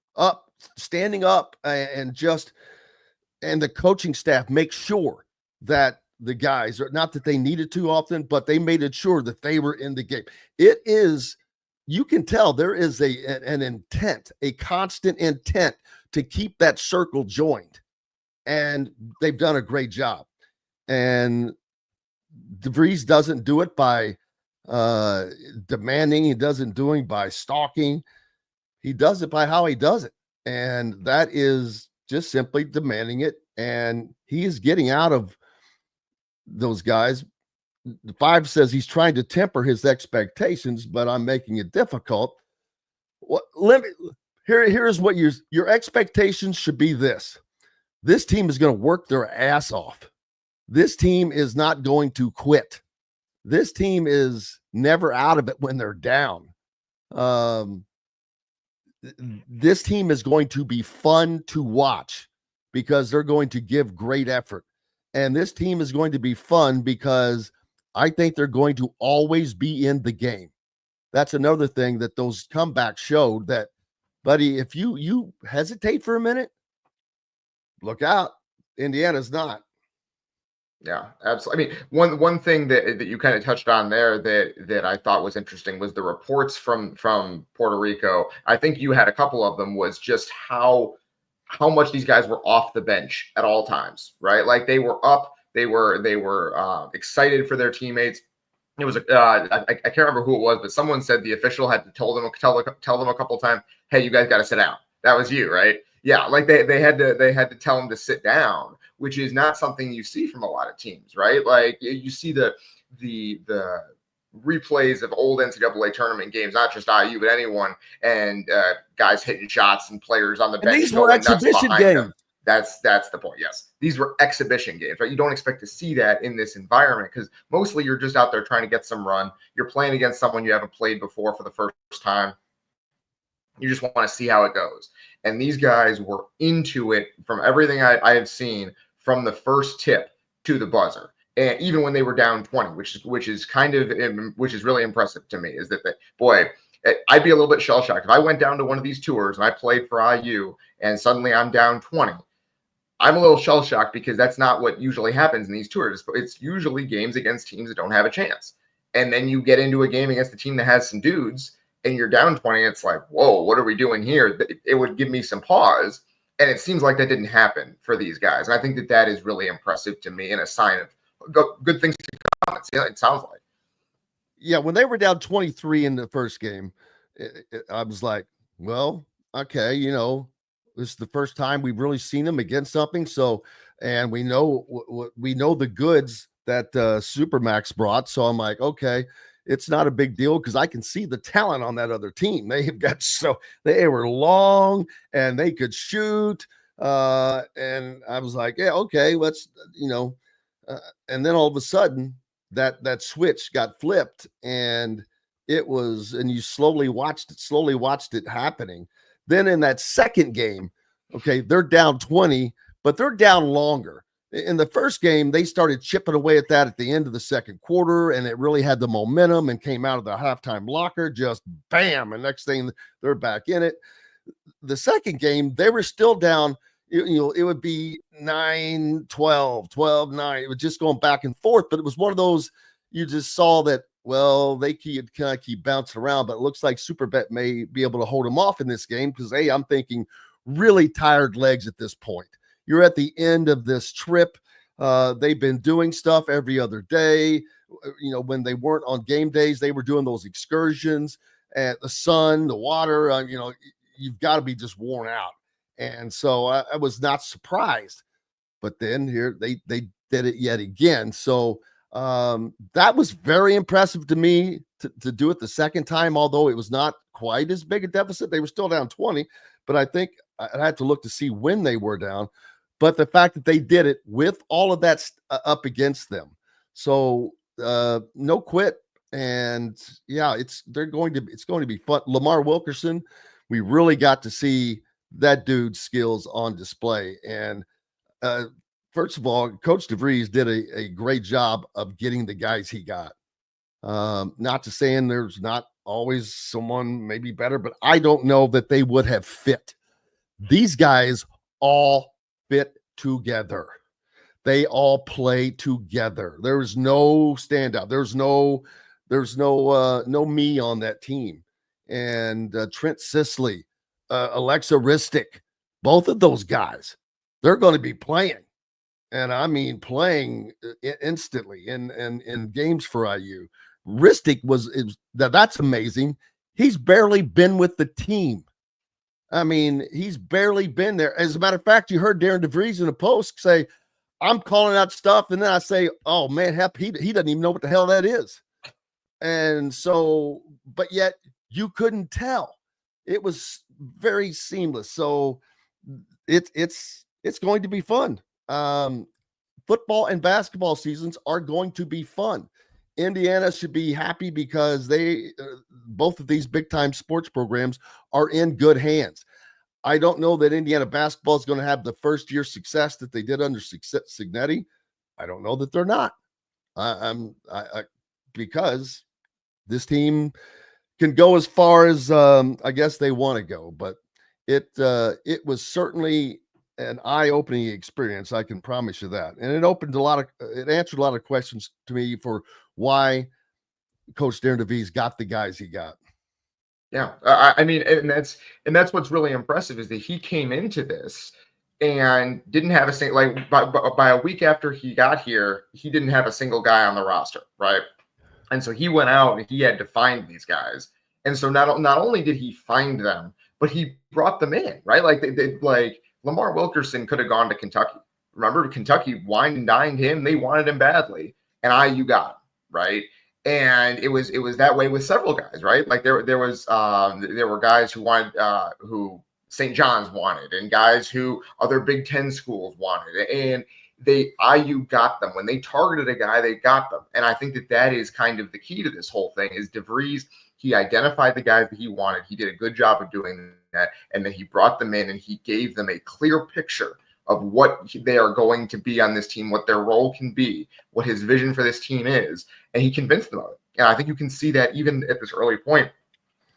standing up and the coaching staff make sure that the guys are, not that they needed to often, but they made it sure that they were in the game. It is, you can tell there is an intent, a constant intent to keep that circle joined. And they've done a great job. And DeVries doesn't do it by demanding. He doesn't do it by stalking. He does it by how he does it. And that is just simply demanding it. And he is getting out of those guys. The 5 says he's trying to temper his expectations, but I'm making it difficult. Here's what your expectations should be. This team is going to work their ass off. This team is not going to quit. This team is never out of it when they're down. This team is going to be fun to watch. because they're going to give great effort. And this team is going to be fun because I think they're going to always be in the game. That's another thing that those comebacks showed, that, buddy, if you hesitate for a minute, look out. Indiana's not. Yeah, absolutely. I mean, one thing that you kind of touched on there that I thought was interesting was the reports from Puerto Rico. I think you had a couple of them, was just how much these guys were off the bench at all times, right? Like they were up, they were excited for their teammates. It was I can't remember who it was, but someone said the official had to tell them a couple of times, "Hey, you guys got to sit down." That was you, right? Yeah, like they had to tell them to sit down, which is not something you see from a lot of teams, right? Like you see the replays of old NCAA tournament games, not just IU, but anyone, and guys hitting shots and players on the bench. And these were exhibition games. That's the point. Yes, these were exhibition games, right? You don't expect to see that in this environment because mostly you're just out there trying to get some run. You're playing against someone you haven't played before for the first time. You just want to see how it goes. And these guys were into it from everything I have seen from the first tip to the buzzer. And even when they were down 20, which is really impressive to me, is that I'd be a little bit shell shocked if I went down to one of these tours and I played for IU and suddenly I'm down 20. I'm a little shell shocked because that's not what usually happens in these tours. It's usually games against teams that don't have a chance. And then you get into a game against a team that has some dudes and you're down 20. It's like, whoa, what are we doing here? It would give me some pause. And it seems like that didn't happen for these guys. And I think that is really impressive to me and a sign of good things to come. It sounds like. Yeah, when they were down 23 in the first game, I was like, well, okay, this is the first time we've really seen them against something. So, and we know the goods that Supermax brought. So I'm like, okay, it's not a big deal because I can see the talent on that other team. They were long and they could shoot. And I was like, yeah, okay, let's, and then all of a sudden that switch got flipped and you slowly watched it happening. Then in that second game, okay, they're down 20, but they're down longer. In the first game, they started chipping away at that at the end of the second quarter, and it really had the momentum and came out of the halftime locker, just bam, and next thing they're back in it. The second game, they were still down. It would be 9-12, 12-9. It was just going back and forth, but it was one of those you just saw that, well, they could kind of keep bouncing around, but it looks like Superbet may be able to hold them off in this game because, hey, I'm thinking really tired legs at this point. You're at the end of this trip. They've been doing stuff every other day. When they weren't on game days, they were doing those excursions at the sun, the water. You've got to be just worn out. And so I was not surprised. But then here they did it yet again. So that was very impressive to me to do it the second time, although it was not quite as big a deficit. They were still down 20, but I think I had to look to see when they were down. But the fact that they did it with all of that up against them. So no quit. And yeah, it's going to be fun. Lamar Wilkerson, we really got to see that dude's skills on display. And first of all, Coach DeVries did a great job of getting the guys he got. Not to saying there's not always someone maybe better, but I don't know that they would have fit. These guys all fit together. They all play together. There's no standout. There's no me on that team. And Trent Sisley, Alexa Ristic, both of those guys, they're going to be playing. And I mean, playing instantly in games for IU. Ristic that's amazing. He's barely been with the team. I mean, he's barely been there. As a matter of fact, you heard Darren DeVries in a post say, I'm calling out stuff. And then I say, oh man, he doesn't even know what the hell that is. And so, but yet you couldn't tell. It was very seamless. So it's going to be fun. Football and basketball seasons are going to be fun. Indiana should be happy because both of these big time sports programs are in good hands. I don't know that Indiana basketball is going to have the first year success that they did under Cignetti. I don't know that they're not. Because this team can go as far as I guess they want to go, but it was certainly an eye-opening experience. I can promise you that, and it answered a lot of questions to me for why Coach Darren DeVries got the guys he got. Yeah, I mean, and that's what's really impressive is that he came into this and didn't have a single, like by a week after he got here, he didn't have a single guy on the roster, right? And so he went out and he had to find these guys. And so not only did he find them, but he brought them in, right? Like like Lamar Wilkerson could have gone to Kentucky. Remember, Kentucky wined and dined him. They wanted him badly, and IU got him, right? And it was that way with several guys, right? Like there were guys who wanted who St. John's wanted, and guys who other Big Ten schools wanted, and IU got them. When they targeted a guy, they got them. And I think that is kind of the key to this whole thing is DeVries. He identified the guys that he wanted. He did a good job of doing that, and then he brought them in and he gave them a clear picture of what they are going to be on this team, what their role can be, what his vision for this team is, and he convinced them of it. And I think you can see that even at this early point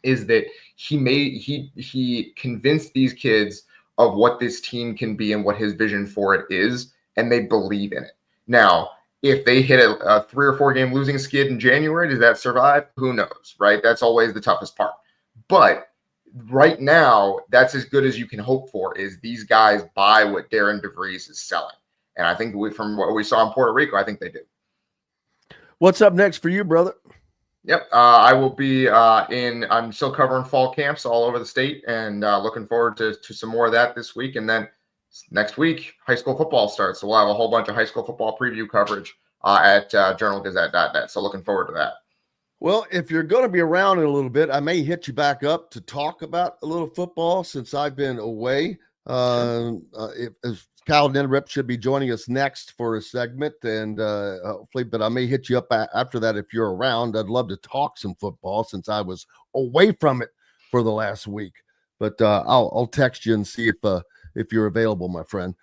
is that he convinced these kids of what this team can be and what his vision for it is, and they believe in it. Now, if they hit a 3 or 4 game losing skid in January, does that survive? Who knows, right? That's always the toughest part. But right now, that's as good as you can hope for is these guys buy what Darren DeVries is selling. And I think from what we saw in Puerto Rico, I think they do. What's up next for you, brother? Yep. I will be I'm still covering fall camps all over the state and looking forward to some more of that this week. And then next week, high school football starts. So we'll have a whole bunch of high school football preview coverage at journalgazette.net. So looking forward to that. Well, if you're going to be around in a little bit, I may hit you back up to talk about a little football since I've been away. If Kyle Neddenriep should be joining us next for a segment, and hopefully, but I may hit you up after that if you're around. I'd love to talk some football since I was away from it for the last week. But I'll text you and see if you're available, my friend.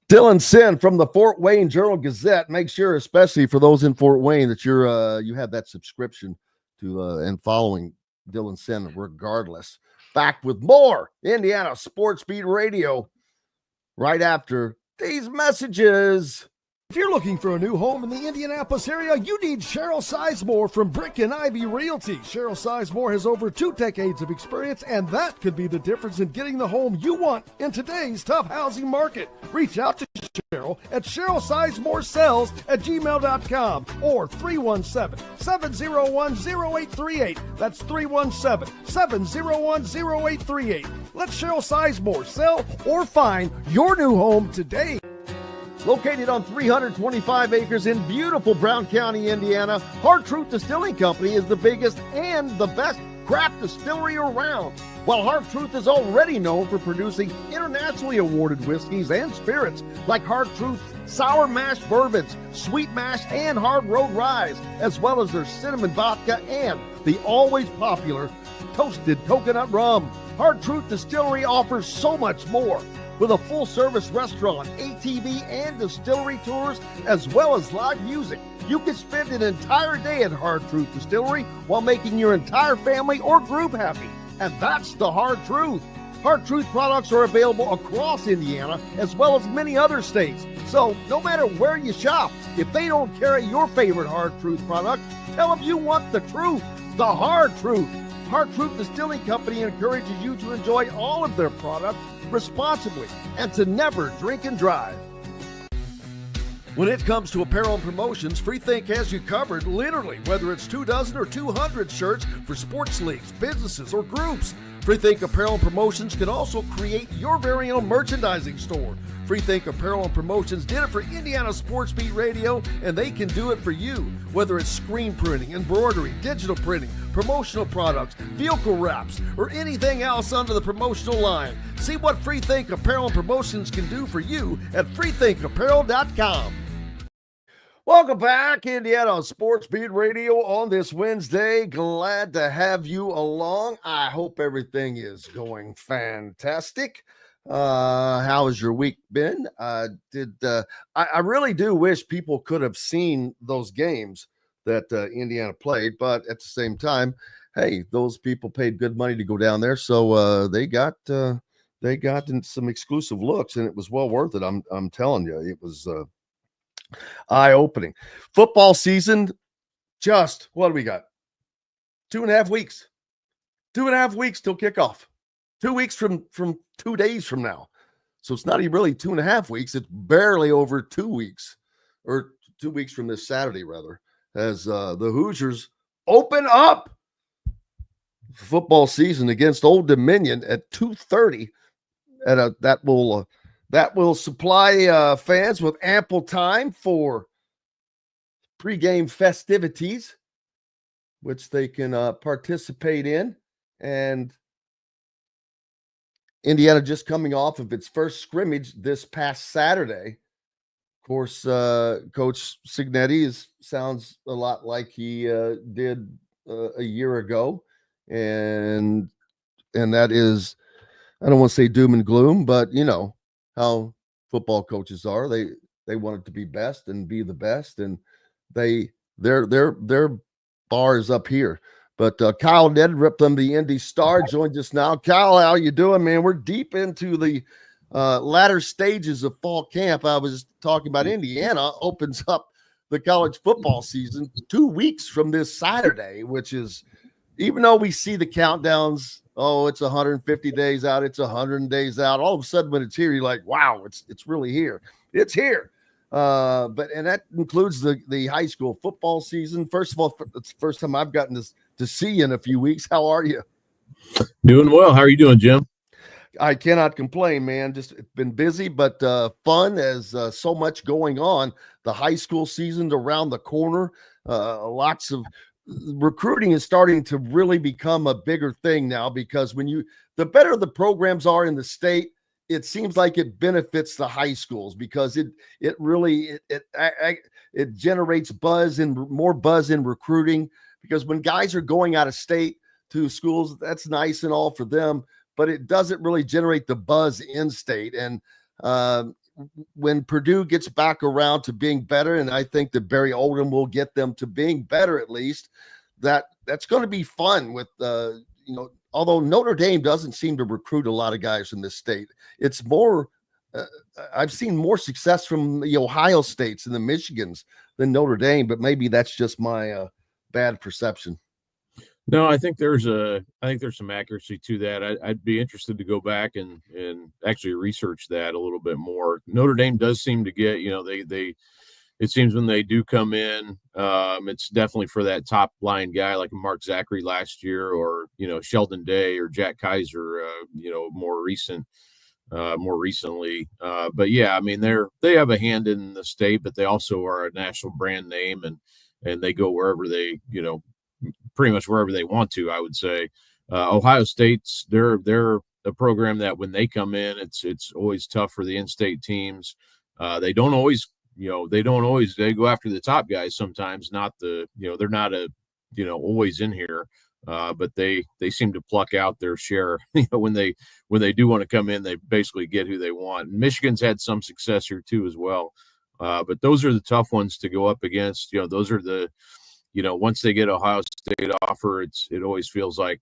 Dylan Sinn from the Fort Wayne Journal-Gazette. Make sure, especially for those in Fort Wayne, that you have that subscription to and following Dylan Sinn regardless. Back with more Indiana Sports Beat Radio right after these messages. If you're looking for a new home in the Indianapolis area, you need Cheryl Sizemore from Brick and Ivy Realty. Cheryl Sizemore has over 2 decades of experience, and that could be the difference in getting the home you want in today's tough housing market. Reach out to Cheryl at CherylSizemore@gmail.com or 317-701-0838. That's 317-701-0838. Let Cheryl Sizemore sell or find your new home today. Located on 325 acres in beautiful Brown County, Indiana, Hard Truth Distilling Company is the biggest and the best craft distillery around. While Hard Truth is already known for producing internationally awarded whiskeys and spirits like Hard Truth's sour mash bourbons, sweet mash, and hard road ryes, as well as their cinnamon vodka and the always popular toasted coconut rum. Hard Truth Distillery offers so much more. With a full-service restaurant, ATV, and distillery tours, as well as live music, you can spend an entire day at Hard Truth Distillery while making your entire family or group happy. And that's the Hard Truth. Hard Truth products are available across Indiana, as well as many other states. So, no matter where you shop, if they don't carry your favorite Hard Truth product, tell them you want the truth, the Hard Truth. Hard Truth Distilling Company encourages you to enjoy all of their products responsibly and to never drink and drive. When it comes to apparel and promotions, FreeThink has you covered, literally, whether it's 24 or 200 shirts for sports leagues, businesses, or groups. FreeThink Apparel and Promotions can also create your very own merchandising store. FreeThink Apparel and Promotions did it for Indiana Sports Beat Radio, and they can do it for you. Whether it's screen printing, embroidery, digital printing, promotional products, vehicle wraps, or anything else under the promotional line. See what FreeThink Apparel and Promotions can do for you at freethinkapparel.com. Welcome back, Indiana Sports Beat Radio on this Wednesday. Glad to have you along. I hope everything is going fantastic. How has your week been? I really do wish people could have seen those games that Indiana played, but at the same time, hey, those people paid good money to go down there, so they got in some exclusive looks, and it was well worth it. I'm telling you, it was eye-opening. Football season, just what do we got? 2.5 weeks. 2.5 weeks till kickoff. 2 weeks from 2 days from now. So it's not even really 2.5 weeks. It's barely over 2 weeks, or 2 weeks from this Saturday, rather, as the Hoosiers open up football season against Old Dominion at 2:30. And that will supply fans with ample time for pregame festivities, which they can participate in. And Indiana just coming off of its first scrimmage this past Saturday. Of course, Coach Cignetti sounds a lot like he did a year ago. And that is, I don't want to say doom and gloom, but you know how football coaches are. They want it to be best and be the best, and their bar is up here. But Kyle Neddenriep from the Indy Star joins us now. Kyle, how you doing, man? We're deep into the latter stages of fall camp. I was talking about Indiana opens up the college football season 2 weeks from this Saturday, which is, even though we see the countdowns, oh, it's 150 days out, it's 100 days out. All of a sudden, when it's here, you're like, wow, it's really here. It's here. And that includes the high school football season. First of all, it's the first time I've gotten to see you in a few weeks. How are you? Doing well. How are you doing, Jim? I cannot complain, man. Just it's been busy, but fun, as so much going on. The high school season's around the corner. Lots of recruiting is starting to really become a bigger thing now, because the better the programs are in the state, it seems like it benefits the high schools, because it really generates buzz and more buzz in recruiting, because when guys are going out of state to schools, that's nice and all for them, but it doesn't really generate the buzz in state. And when Purdue gets back around to being better, and I think that Barry Oldham will get them to being better, at least, that's going to be fun with, although Notre Dame doesn't seem to recruit a lot of guys in this state. It's more, I've seen more success from the Ohio States and the Michigans than Notre Dame, but maybe that's just my bad perception. No, I think there's some accuracy to that. I'd be interested to go back and actually research that a little bit more. Notre Dame does seem to get, it seems when they do come in, it's definitely for that top line guy like Mark Zachary last year, or, Sheldon Day or Jack Kaiser, more recently. But yeah, I mean, they have a hand in the state, but they also are a national brand name, and they go wherever they, pretty much wherever they want to, I would say. Ohio State's they're a program that when they come in, it's always tough for the in-state teams. They don't always they go after the top guys sometimes, not they're not always in here. But they seem to pluck out their share. When they do want to come in, they basically get who they want. Michigan's had some success here too as well. But those are the tough ones to go up against. Those are the once they get Ohio State offer, it always feels like,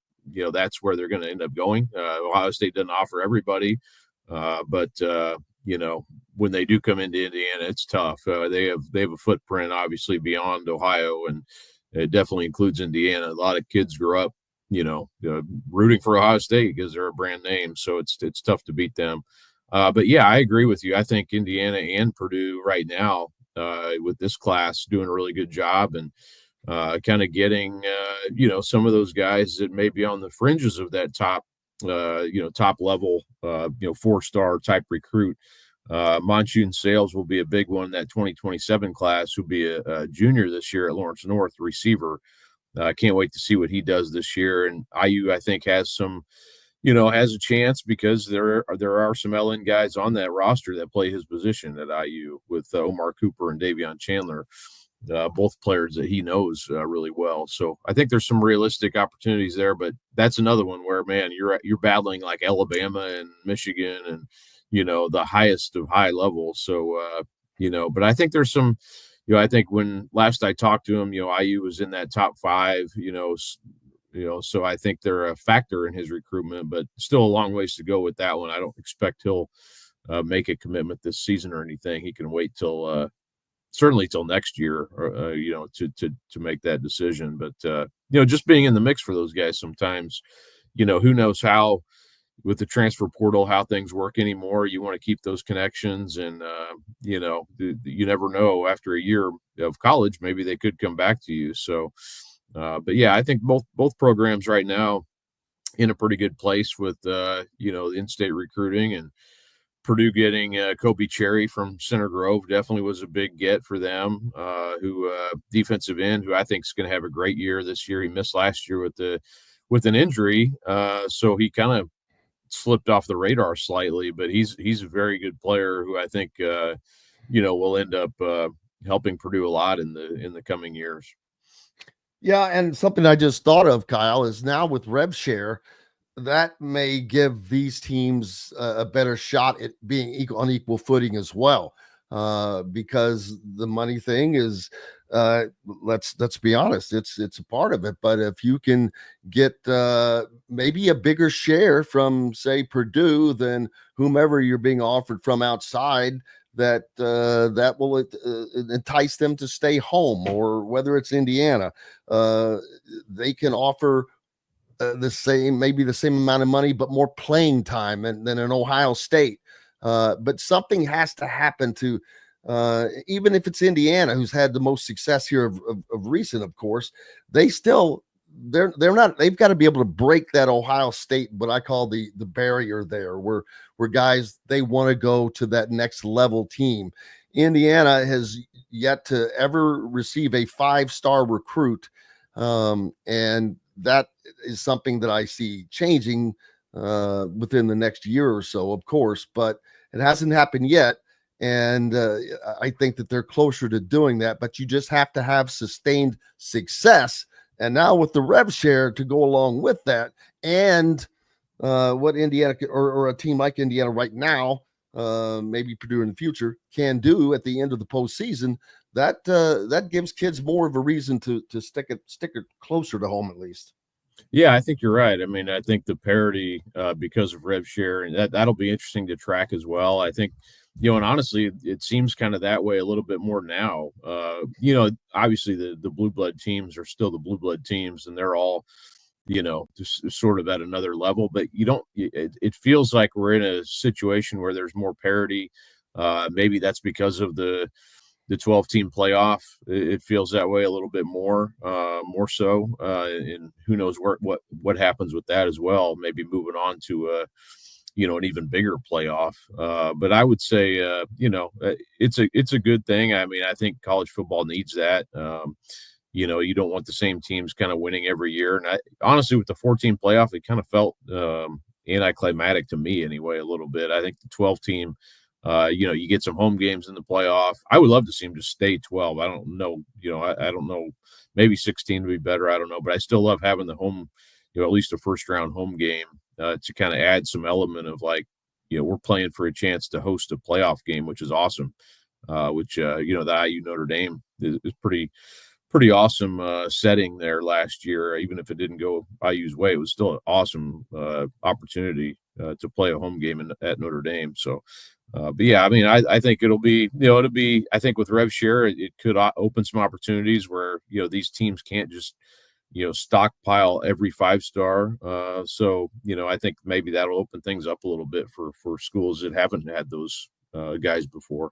that's where they're going to end up going. Ohio State doesn't offer everybody, but when they do come into Indiana, it's tough. They have a footprint obviously beyond Ohio, and it definitely includes Indiana. A lot of kids grew up, rooting for Ohio State because they're a brand name, so it's tough to beat them. But yeah, I agree with you. I think Indiana and Purdue right now, with this class, doing a really good job, and kind of getting, some of those guys that may be on the fringes of that top level, 4-star type recruit. Monsoon Sales will be a big one. That 2027 class, who'll be a junior this year at Lawrence North, receiver. I can't wait to see what he does this year. And IU, I think, has some has a chance because there are some LN guys on that roster that play his position at IU with Omar Cooper and Davion Chandler, both players that he knows really well. So I think there's some realistic opportunities there, but that's another one where, man, you're battling like Alabama and Michigan and, the highest of high levels. So, but I think there's some, I think when last I talked to him, IU was in that top 5, so I think they're a factor in his recruitment, but still a long ways to go with that one. I don't expect he'll make a commitment this season or anything. He can wait till certainly till next year, to make that decision. But just being in the mix for those guys sometimes, who knows how with the transfer portal how things work anymore. You want to keep those connections, and you never know. After a year of college, maybe they could come back to you. So. But yeah, I think both programs right now in a pretty good place with the in-state recruiting, and Purdue getting Kobe Cherry from Center Grove definitely was a big get for them. Who defensive end, who I think is going to have a great year this year. He missed last year with an injury, so he kind of slipped off the radar slightly. But he's a very good player who I think will end up helping Purdue a lot in the coming years. Yeah, and something I just thought of, Kyle, is now with rev share, that may give these teams a better shot at being on equal footing as well, because the money thing is, let's be honest, it's a part of it. But if you can get maybe a bigger share from, say, Purdue than whomever you're being offered from outside, that will entice them to stay home, or whether it's Indiana, they can offer the same amount of money, but more playing time than an Ohio State. But something has to happen to, even if it's Indiana, who's had the most success here of recent, of course, they've got to be able to break that Ohio State, what I call the barrier there, where guys, they want to go to that next level team. Indiana has yet to ever receive a 5-star recruit. And that is something that I see changing within the next year or so, of course, but it hasn't happened yet. And I think that they're closer to doing that, but you just have to have sustained success. And now with the rev share to go along with that, and what Indiana or a team like Indiana right now, maybe Purdue in the future, can do at the end of the postseason, that gives kids more of a reason to stick it closer to home at least. Yeah, I think you're right. I mean, I think the parity because of rev share, and that'll be interesting to track as well. I think, and honestly, it seems kind of that way a little bit more now. Obviously the blue blood teams are still the blue blood teams, and they're all, just sort of at another level, but it feels like we're in a situation where there's more parity. Maybe that's because of the 12-team playoff. It feels that way a little bit more so. And who knows what happens with that as well, maybe moving on to an even bigger playoff. But I would say, it's a good thing. I mean, I think college football needs that. You don't want the same teams kind of winning every year. And honestly, with the 14 playoff, it kind of felt anticlimactic to me anyway, a little bit. I think the 12-team, you get some home games in the playoff. I would love to see them just stay 12. I don't know, I don't know, maybe 16 would be better. I don't know, but I still love having the home, at least a first round home game to kind of add some element of like, we're playing for a chance to host a playoff game, which is awesome. Which the IU Notre Dame is pretty awesome setting there last year. Even if it didn't go IU's way, it was still an awesome opportunity to play a home game at Notre Dame. So, but yeah, I mean, I think it'll be, I think with rev share, it could open some opportunities where, these teams can't just, stockpile every 5-star. So, I think maybe that'll open things up a little bit for schools that haven't had those guys before.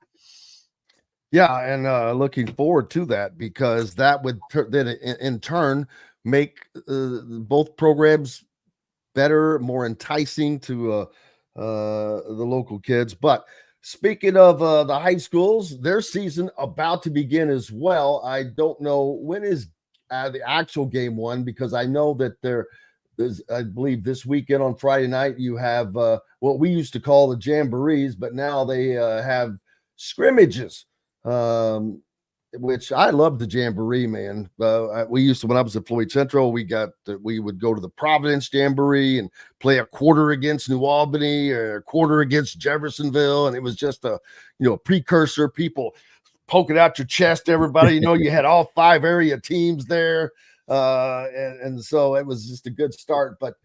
Yeah, and looking forward to that, because that would then in turn make both programs better, more enticing to the local kids. But speaking of the high schools, their season about to begin as well. I don't know when is the actual game one, because I know that I believe this weekend on Friday night, you have what we used to call the jamborees, but now they have scrimmages, which I love the jamboree, man. We used to, when I was at Floyd Central, we would go to the Providence Jamboree and play a quarter against New Albany or a quarter against Jeffersonville. And it was just a precursor, people poking out your chest, everybody, you had all 5 area teams there. And so it was just a good start, but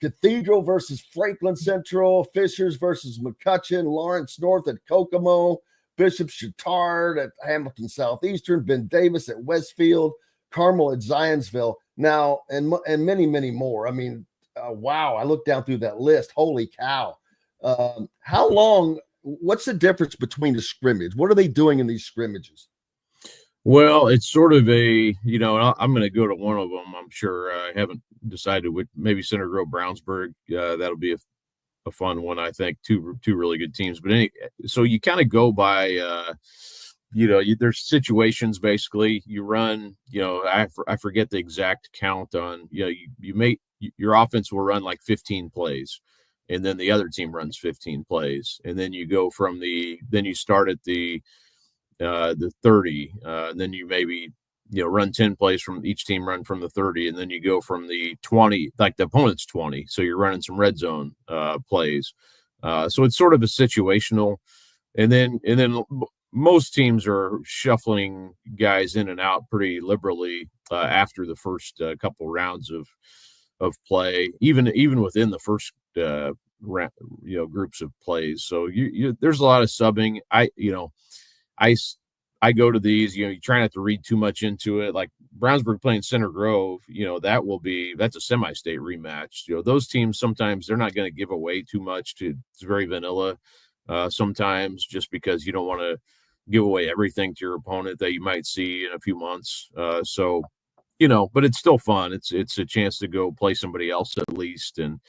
Cathedral versus Franklin Central, Fishers versus McCutcheon, Lawrence North at Kokomo, Bishop Chatard at Hamilton Southeastern, Ben Davis at Westfield, Carmel at Zionsville. Now, and many, many more. I mean, wow, I looked down through that list. Holy cow. How long, what's the difference between the scrimmage? What are they doing in these scrimmages? Well, it's sort of I'm going to go to one of them. I'm sure. I haven't decided which, maybe Center Grove Brownsburg. That'll be a fun one, I think. Two really good teams. But so you kind of go by, there's situations. Basically, you run. I forget the exact count on. Your offense will run like 15 plays, and then the other team runs 15 plays, and then you go from then you start at the 30, and then you maybe run 10 plays from each team, run from the 30, and then you go from the 20, like the opponent's 20, so you're running some red zone plays. So it's sort of a situational, and then most teams are shuffling guys in and out pretty liberally after the first couple rounds of play, even within the first groups of plays. So there's a lot of subbing. I go to these, you try not to read too much into it. Like Brownsburg playing Center Grove, that's a semi-state rematch. Those teams, sometimes they're not going to give away too much. It's very vanilla sometimes, just because you don't want to give away everything to your opponent that you might see in a few months. But it's still fun. It's a chance to go play somebody else at least. And,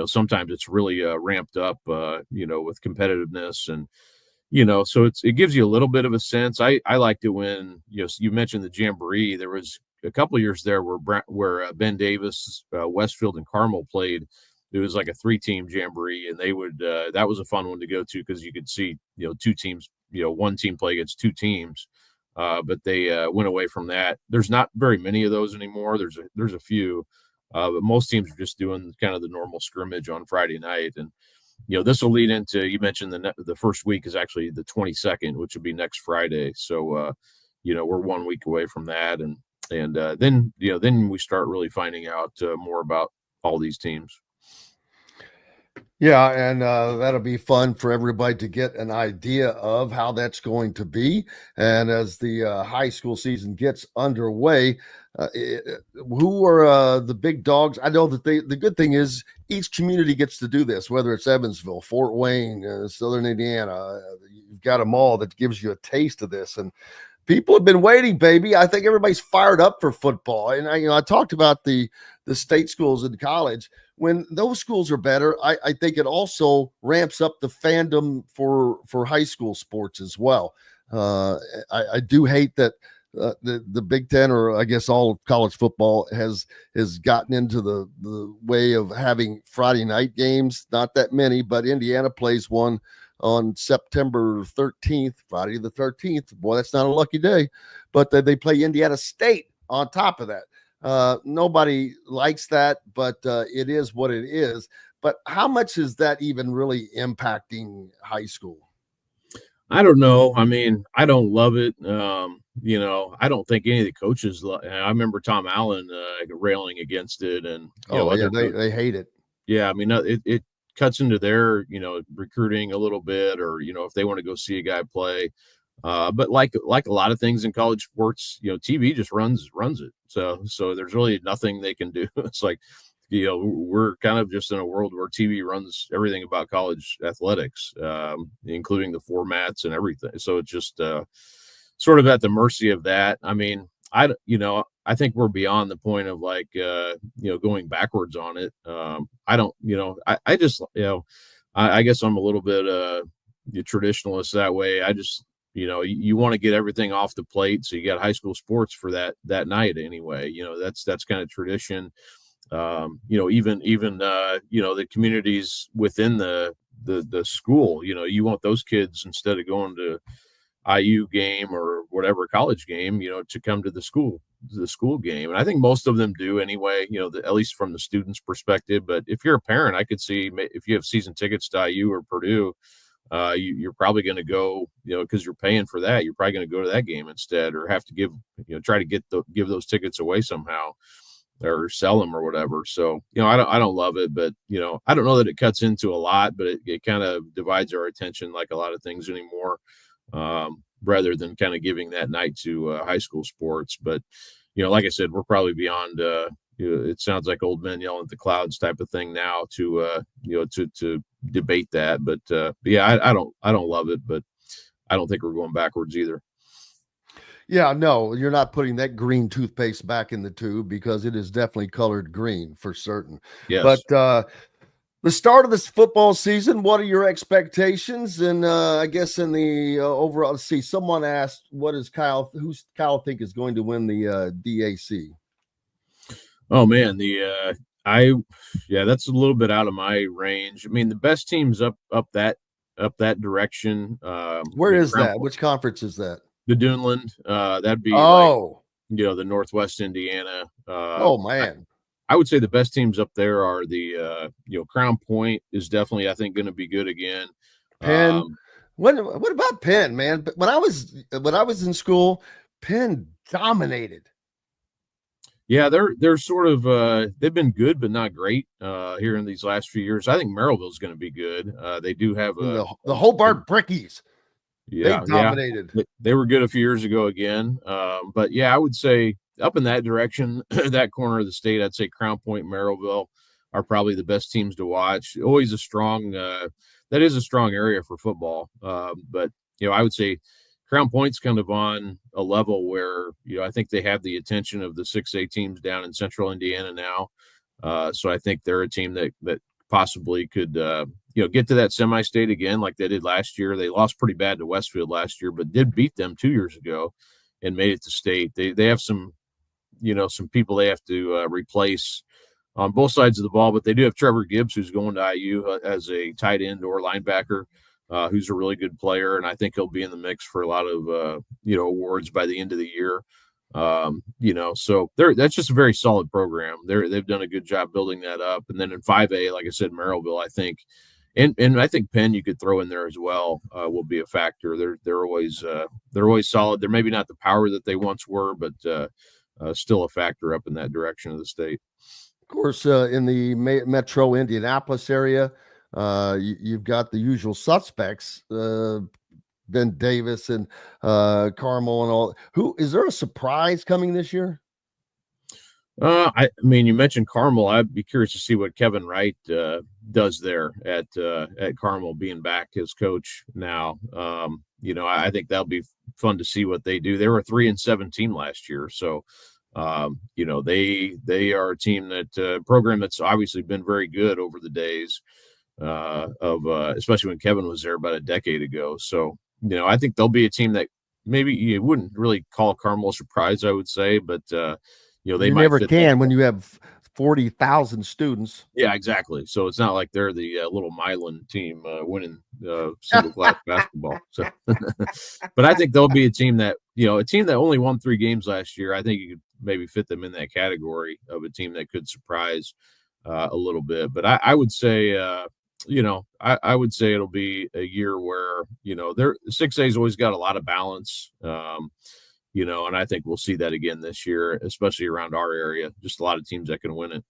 sometimes it's really ramped up, with competitiveness and, so it gives you a little bit of a sense. I liked it when, you mentioned the Jamboree. There was a couple of years there where Ben Davis, Westfield, and Carmel played. It was like a 3-team Jamboree, and they would that was a fun one to go to because you could see, 2 teams, one team play against 2 teams. But they went away from that. There's not very many of those anymore. There's a few, but most teams are just doing kind of the normal scrimmage on Friday night. And this will lead into, you mentioned the first week is actually the 22nd, which will be next Friday. So, we're 1 week away from that. And then we start really finding out more about all these teams. Yeah, and that'll be fun for everybody to get an idea of how that's going to be. And as the high school season gets underway, who are the big dogs? I know that the good thing is each community gets to do this, whether it's Evansville, Fort Wayne, Southern Indiana. You've got them all. That gives you a taste of this. And people have been waiting, baby. I think everybody's fired up for football. And I talked about the state schools in college. When those schools are better, I think it also ramps up the fandom for high school sports as well. I do hate that the Big Ten, or I guess all of college football, has gotten into the way of having Friday night games. Not that many, but Indiana plays one on September 13th, Friday the 13th. Boy, that's not a lucky day. But they play Indiana State on top of that. Nobody likes that, but it is what it is. But how much is that even really impacting high school? I don't know. I mean, I don't love it. I don't think any of the coaches. I remember Tom Allen railing against it, and they hate it. Yeah, I mean, it cuts into their recruiting a little bit, or if they want to go see a guy play. But like a lot of things in college sports, TV just runs it. So there's really nothing they can do. It's like, we're kind of just in a world where TV runs everything about college athletics, including the formats and everything. So it's just sort of at the mercy of that. I mean, I think we're beyond the point of going backwards on it. I guess I'm a little bit traditionalist that way. I just, you want to get everything off the plate. So you got high school sports for that night anyway. That's kind of tradition. Even the communities within the school, you want those kids, instead of going to IU game or whatever college game, to come to the school game. And I think most of them do anyway, at least from the student's perspective. But if you're a parent, I could see if you have season tickets to IU or Purdue, you're probably going to go, because you're paying for that. You're probably going to go to that game instead, or have to give those tickets away somehow, or sell them or whatever. So, I don't love it, but, I don't know that it cuts into a lot, but it kind of divides our attention like a lot of things anymore, rather than kind of giving that night to high school sports. But, like I said, we're probably beyond, it sounds like old men yelling at the clouds type of thing now to debate that. But yeah, I don't love it, but I don't think we're going backwards either. Yeah, no, you're not putting that green toothpaste back in the tube, because it is definitely colored green for certain. Yes. But the start of this football season, what are your expectations? And I guess in the overall, let's see, someone asked, who's Kyle think is going to win the DAC? Oh man, that's a little bit out of my range. I mean, the best teams up that direction. Where is that? Which conference is that? The Duneland. That'd be the Northwest Indiana. Oh man. I would say the best teams up there are the Crown Point is definitely, I think, going to be good again. Penn. What about Penn, man? When I was in school, Penn dominated. Yeah, they're sort of they've been good but not great here in these last few years. I think Merrillville's going to be good. They do have the Hobart Brickies. Yeah, they dominated. Yeah. They were good a few years ago again. But yeah, I would say up in that direction, that corner of the state, I'd say Crown Point, Merrillville are probably the best teams to watch. Always a strong that is a strong area for football. But I would say Crown Point's kind of on a level where, I think they have the attention of the 6A teams down in central Indiana now. So I think they're a team that possibly could, get to that semi-state again like they did last year. They lost pretty bad to Westfield last year, but did beat them 2 years ago and made it to state. They have some people they have to replace on both sides of the ball, but they do have Trevor Gibbs, who's going to IU as a tight end or linebacker. Who's a really good player, and I think he'll be in the mix for a lot of awards by the end of the year. So that's just a very solid program. They've done a good job building that up. And then in 5A, like I said, Merrillville, I think, and I think Penn you could throw in there as well, will be a factor. They're always solid. They're maybe not the power that they once were, but still a factor up in that direction of the state. Of course, in the metro Indianapolis area, you've got the usual suspects, Ben Davis and Carmel and all. Who is there a surprise coming this year? I mean, you mentioned Carmel. I'd be curious to see what Kevin Wright does there at Carmel, being back as coach now. I think that'll be fun to see what they do. They were a 3-7 team last year, so they are a team that program that's obviously been very good over the days. Especially when Kevin was there about a decade ago. So, I think they'll be a team that maybe you wouldn't really call Carmel a surprise, I would say, but, they might never can when you have 40,000 students. Yeah, exactly. So it's not like they're the little Milan team winning single class basketball. So, but I think they'll be a team that only won 3 games last year. I think you could maybe fit them in that category of a team that could surprise a little bit. But I would say, I would say it'll be a year where, their 6A's always got a lot of balance, and I think we'll see that again this year, especially around our area. Just a lot of teams that can win it.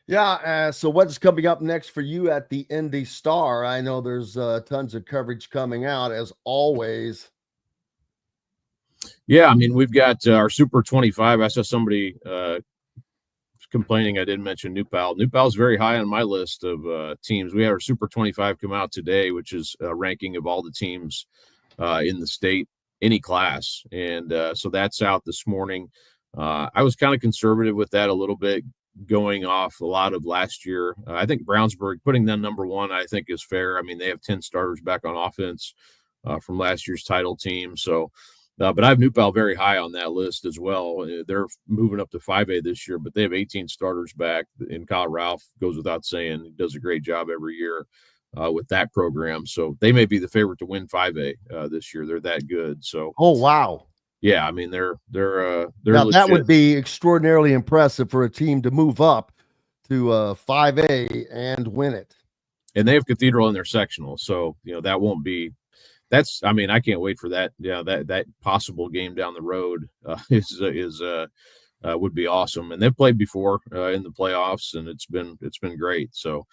Yeah. So what's coming up next for you at the Indy Star? I know there's tons of coverage coming out as always. Yeah. I mean, we've got our Super 25. I saw somebody complaining I didn't mention New Pal. New Pal's very high on my list of teams. We had our Super 25 come out today, which is a ranking of all the teams in the state, any class. And so that's out this morning. I was kind of conservative with that a little bit, going off a lot of last year. I think Brownsburg, putting them number 1, I think is fair. I mean, they have 10 starters back on offense from last year's title team. So, But I have New Pal very high on that list as well. They're moving up to 5A this year, but they have 18 starters back. And Kyle Ralph goes without saying, he does a great job every year with that program. So they may be the favorite to win 5A this year. They're that good. So, oh wow, yeah, I mean they're now legit. that would be extraordinarily impressive for a team to move up to 5A and win it. And they have Cathedral in their sectional, so that won't be. I mean, I can't wait for that. Yeah, that possible game down the road would be awesome. And they've played before in the playoffs, and it's been great. So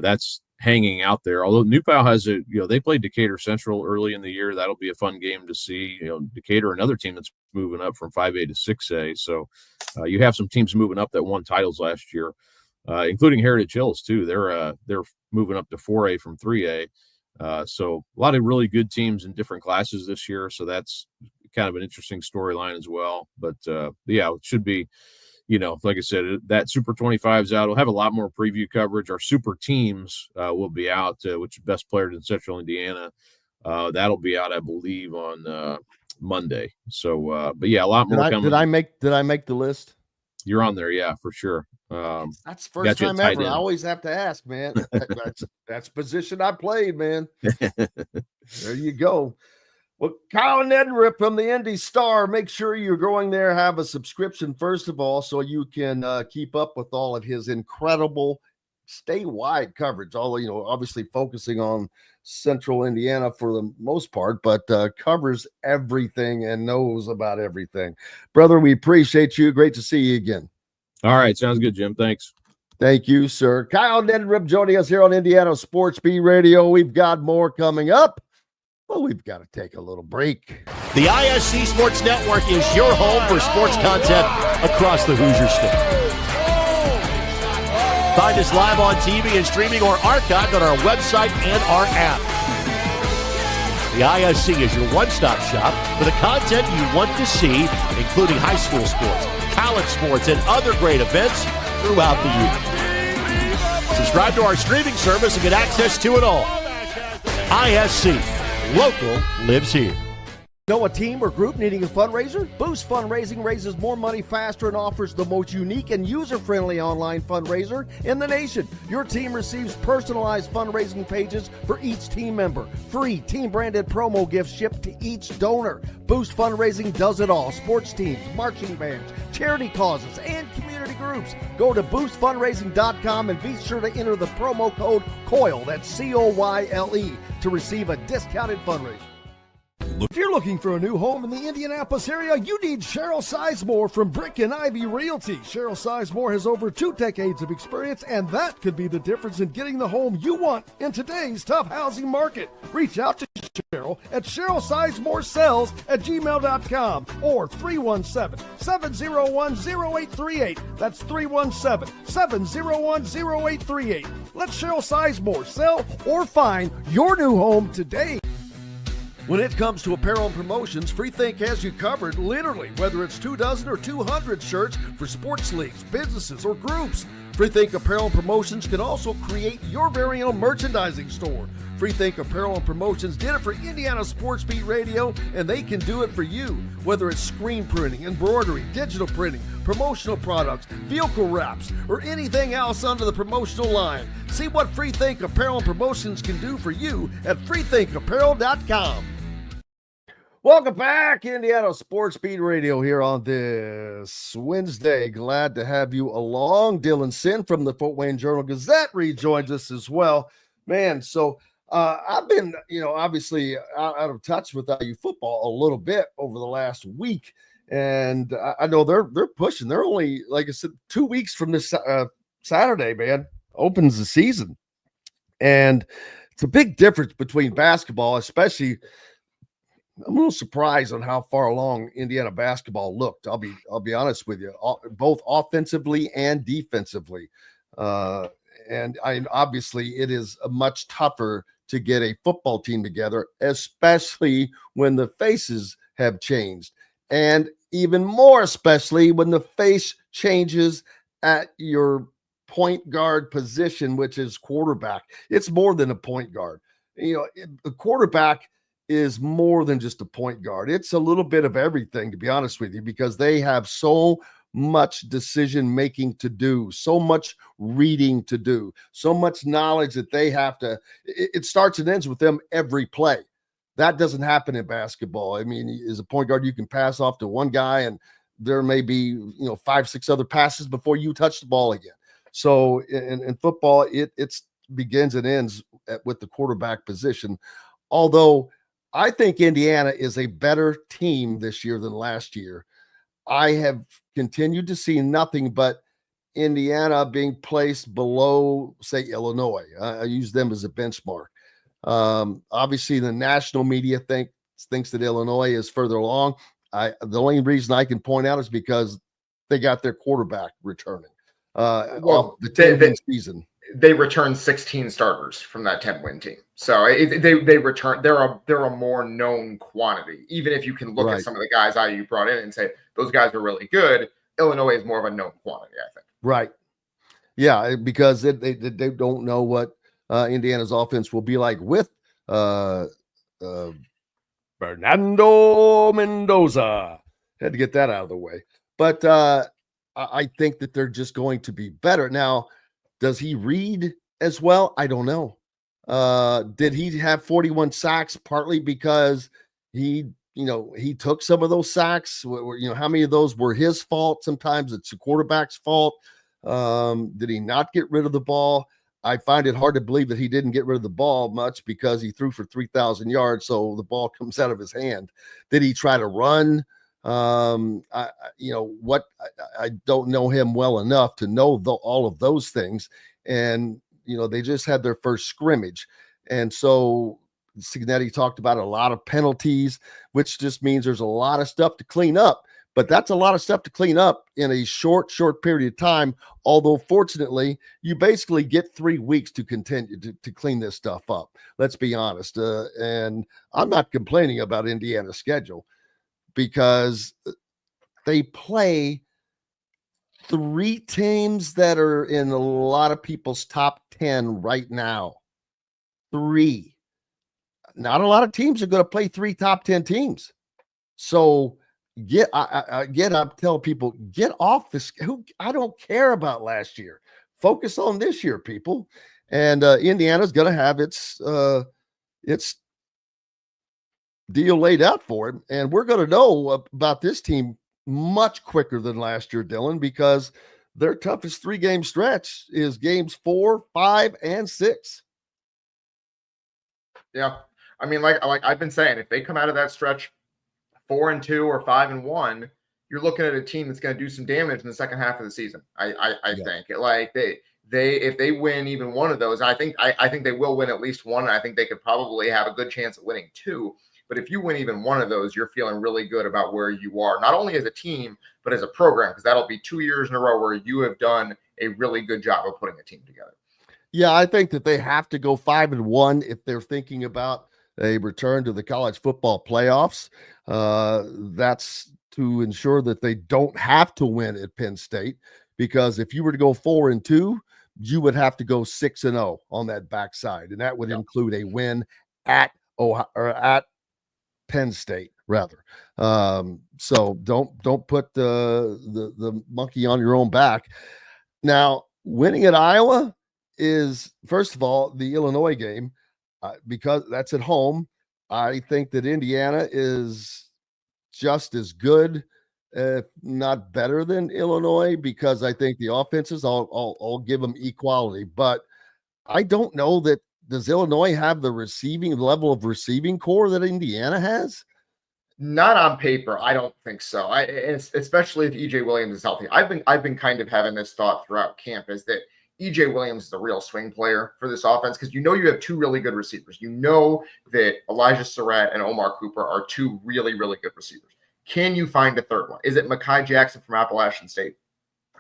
that's hanging out there. Although New Pal has they played Decatur Central early in the year. That'll be a fun game to see. Decatur, another team that's moving up from 5A to 6A. So you have some teams moving up that won titles last year, including Heritage Hills too. They're moving up to 4A from 3A. So a lot of really good teams in different classes this year. So that's kind of an interesting storyline as well. But yeah, it should be, like I said, that Super 25 is out. We'll have a lot more preview coverage. Our super teams will be out, which is best players in Central Indiana. That'll be out, I believe, on Monday. So, but yeah, a lot more coming. Did I make the list? You're on there, yeah, for sure. That's the first time ever. I always have to ask, man. That's position I played, man. There you go. Well, Kyle Neddenriep from the Indy Star. Make sure you're going there. Have a subscription first of all, so you can keep up with all of his incredible statewide coverage. Although obviously focusing on Central Indiana for the most part, but covers everything and knows about everything. Brother, we appreciate you. Great to see you again. All right. Sounds good, Jim. Thanks. Thank you, sir. Kyle Neddenriep joining us here on Indiana Sports Beat Radio. We've got more coming up. Well, we've got to take a little break. The ISC Sports Network is your home for sports content across the Hoosier State. Find us live on TV and streaming or archived on our website and our app. The ISC is your one-stop shop for the content you want to see, including high school sports, college sports, and other great events throughout the year. Subscribe to our streaming service and get access to it all. ISC, local lives here. Know a team or group needing a fundraiser? Boost Fundraising raises more money faster and offers the most unique and user-friendly online fundraiser in the nation. Your team receives personalized fundraising pages for each team member. Free team-branded promo gifts shipped to each donor. Boost Fundraising does it all. Sports teams, marching bands, charity causes, and community groups. Go to boostfundraising.com and be sure to enter the promo code COYLE, that's COYLE, to receive a discounted fundraiser. If you're looking for a new home in the Indianapolis area, you need Cheryl Sizemore from Brick and Ivy Realty. Cheryl Sizemore has over 2 decades of experience, and that could be the difference in getting the home you want in today's tough housing market. Reach out to Cheryl at CherylSizemore@gmail.com or 317-701-0838. That's 317-701-0838. Let Cheryl Sizemore sell or find your new home today. When it comes to apparel and promotions, FreeThink has you covered, literally, whether it's 24 or 200 shirts for sports leagues, businesses, or groups. FreeThink Apparel and Promotions can also create your very own merchandising store. FreeThink Apparel and Promotions did it for Indiana Sports Beat Radio, and they can do it for you. Whether it's screen printing, embroidery, digital printing, promotional products, vehicle wraps, or anything else under the promotional line. See what FreeThink Apparel and Promotions can do for you at freethinkapparel.com. Welcome back, Indiana Sports Beat Radio here on this Wednesday. Glad to have you along. Dylan Sinn from the Fort Wayne Journal-Gazette rejoins us as well. Man, so I've been, obviously out of touch with IU football a little bit over the last week, and I know they're pushing. They're only, like I said, 2 weeks from this Saturday, man, opens the season, and it's a big difference between basketball, especially. I'm a little surprised on how far along Indiana basketball looked. I'll be honest with you, both offensively and defensively. And obviously it is much tougher to get a football team together, especially when the faces have changed, and even more especially when the face changes at your point guard position, which is quarterback. It's more than a point guard. The quarterback is more than just a point guard. It's a little bit of everything, to be honest with you, because they have so much decision making to do, so much reading to do, so much knowledge that they have to, it starts and ends with them every play. That doesn't happen in basketball. I mean, as a point guard, you can pass off to one guy and there may be, 5-6 other passes before you touch the ball again. So in football, it begins and ends with the quarterback position. Although I think Indiana is a better team this year than last year. I have continued to see nothing but Indiana being placed below, say, Illinois. I use them as a benchmark. Obviously, the national media thinks that Illinois is further along. The only reason I can point out is because they got their quarterback returning. Off the 10-win season. They returned 16 starters from that 10-win team. So they return. They're a more known quantity. Even if you can look at some of the guys IU brought in and say those guys are really good, Illinois is more of a known quantity, I think. Right. Yeah, because they don't know what Indiana's offense will be like with Fernando Mendoza. Had to get that out of the way. But I think that they're just going to be better. Now, does he read as well? I don't know. Did he have 41 sacks partly because he took some of those sacks? How many of those were his fault? Sometimes it's the quarterback's fault. Did he not get rid of the ball? I find it hard to believe that he didn't get rid of the ball much because he threw for 3,000 yards, so the ball comes out of his hand. Did he try to run? I don't know him well enough to know all of those things. And, they just had their first scrimmage. And so Cignetti talked about a lot of penalties, which just means there's a lot of stuff to clean up. But that's a lot of stuff to clean up in a short period of time. Although, fortunately, you basically get 3 weeks to continue to clean this stuff up. Let's be honest. And I'm not complaining about Indiana's schedule because they play 3 teams that are in a lot of people's top 10 right now. 3. Not a lot of teams are going to play 3 top 10 teams. So I'm telling people, get off this. I don't care about last year. Focus on this year, people. And Indiana's going to have its deal laid out for him. And we're going to know about this team much quicker than last year, Dylan, because their toughest 3-game stretch is games 4, 5, and 6. Yeah. I mean, like I've been saying, if they come out of that stretch 4-2 or 5-1, you're looking at a team that's going to do some damage in the second half of the season. I think like they if they win even one of those, I think they will win at least one. And I think they could probably have a good chance at winning 2. But if you win even one of those, you're feeling really good about where you are, not only as a team, but as a program, because that'll be 2 years in a row where you have done a really good job of putting a team together. Yeah, I think that they have to go 5-1 if they're thinking about a return to the college football playoffs. That's to ensure that they don't have to win at Penn State, because if you were to go 4-2, you would have to go 6-0 on that backside, and that would include a win at Ohio or at Penn State, rather. So don't put the monkey on your own back. Now, winning at Iowa is, first of all, the Illinois game. Because that's at home, I think that Indiana is just as good, if not better than Illinois, because I think the offenses, I'll give them equality. But I don't know that, does Illinois have the level of receiving core that Indiana has? Not on paper. I don't think so. Especially if EJ Williams is healthy. I've been kind of having this thought throughout camp, is that EJ Williams is a real swing player for this offense, because you have 2 really good receivers. You know that Elijah Surratt and Omar Cooper are 2 really, really good receivers. Can you find a third one? Is it Mekhi Jackson from Appalachian State?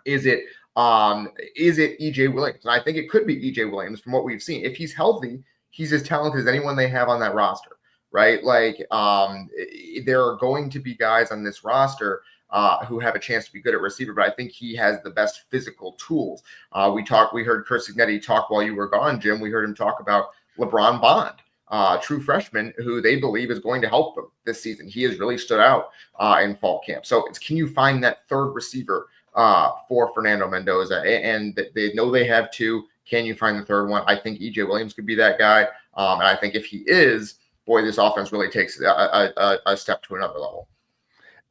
Is it EJ Williams? And I think it could be EJ Williams from what we've seen. If he's healthy, he's as talented as anyone they have on that roster, right? Like there are going to be guys on this roster who have a chance to be good at receiver, but I think he has the best physical tools. We heard Curt Cignetti talk while you were gone, Jim. We heard him talk about LeBron Bond true freshman who they believe is going to help them this season. He has really stood out in fall camp. So can you find that third receiver for Fernando Mendoza? And they know they have two. Can you find the third one? I think EJ Williams could be that guy. And I think if he is, boy, this offense really takes a step to another level.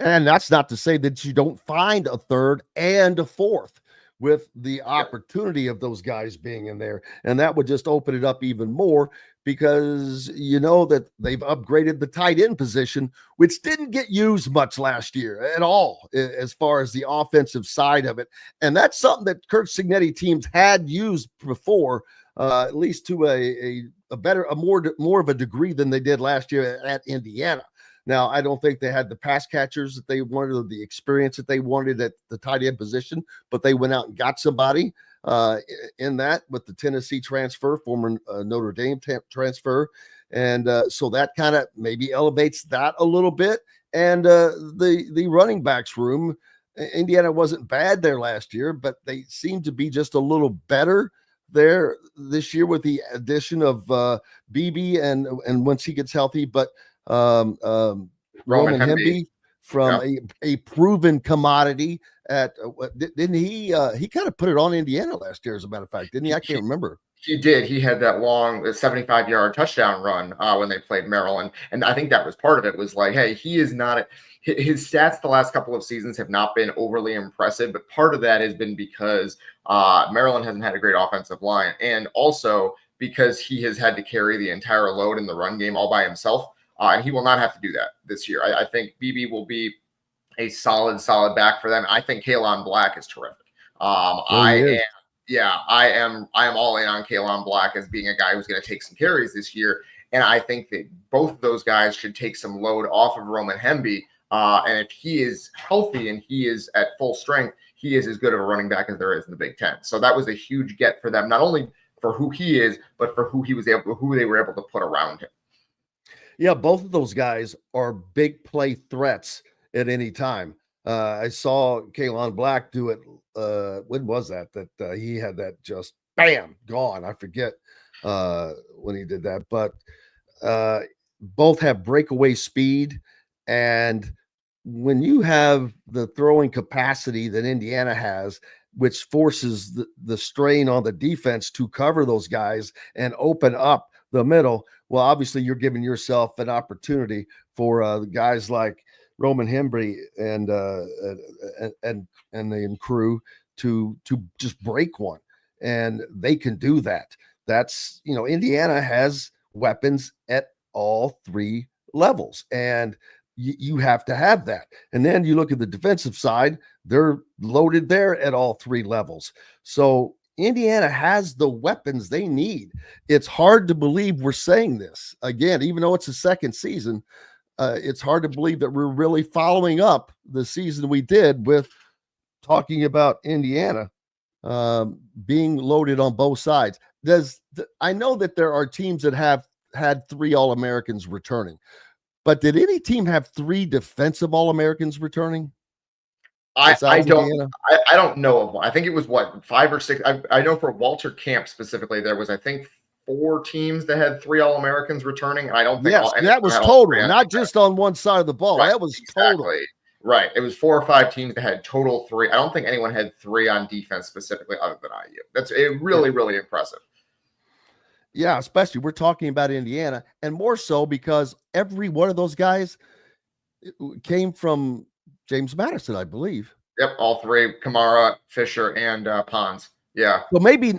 And that's not to say that you don't find a third and a fourth with the opportunity of those guys being in there. And that would just open it up even more, because you know that they've upgraded the tight end position, which didn't get used much last year at all as far as the offensive side of it. And that's something that Curt Cignetti teams had used before, at least to a more of a degree than they did last year at Indiana. Now, I don't think they had the pass catchers that they wanted, or the experience that they wanted at the tight end position, but they went out and got somebody in that with the Tennessee transfer, former Notre Dame transfer. And so that kind of maybe elevates that a little bit. And the running backs room, Indiana wasn't bad there last year, but they seem to be just a little better there this year with the addition of BB and once he gets healthy, but Roman Hemby from a proven commodity at didn't he kind of put it on Indiana last year, as a matter of fact, didn't he? I can't remember. He did. He had that long 75-yard touchdown run when they played Maryland. And I think that was part of it, was like, hey, he is not his stats the last couple of seasons have not been overly impressive, but part of that has been because Maryland hasn't had a great offensive line, and also because he has had to carry the entire load in the run game all by himself. And he will not have to do that this year. I think BB will be a solid back for them. I think Kaelon Black is terrific. I am all in on Kaelon Black as being a guy who's going to take some carries this year. And I think that both of those guys should take some load off of Roman Hemby. And if he is healthy and he is at full strength, he is as good of a running back as there is in the Big Ten. So that was a huge get for them, not only for who he is, but for who they were able to put around him. Yeah, both of those guys are big play threats at any time. I saw Kaelon Black do it. When was that he had that just bam gone? I forget when he did that, but both have breakaway speed. And when you have the throwing capacity that Indiana has, which forces the strain on the defense to cover those guys and open up the middle, well, obviously you're giving yourself an opportunity for the guys like Roman Hemby and the crew to just break one, and they can do that. That's, Indiana has weapons at all three levels, and you have to have that. And then you look at the defensive side, they're loaded there at all three levels. So Indiana has the weapons they need. It's hard to believe we're saying this again, even though it's the second season. It's hard to believe that we're really following up the season we did with talking about Indiana being loaded on both sides. I know that there are teams that have had 3 All-Americans returning, but did any team have 3 defensive All-Americans returning? I don't know of one. I think it was 5 or 6. I know for Walter Camp specifically, there was, I think, 4 teams that had 3 All-Americans returning. And I don't think that was total, not just on one side of the ball. Right, that was total. Right. It was 4 or 5 teams that had total 3. I don't think anyone had 3 on defense specifically other than IU. That's really, really impressive. Yeah, especially we're talking about Indiana, and more so because every one of those guys came from James Madison, I believe. Yep, all 3: Kamara, Fisher, and Pons. Yeah. Well, maybe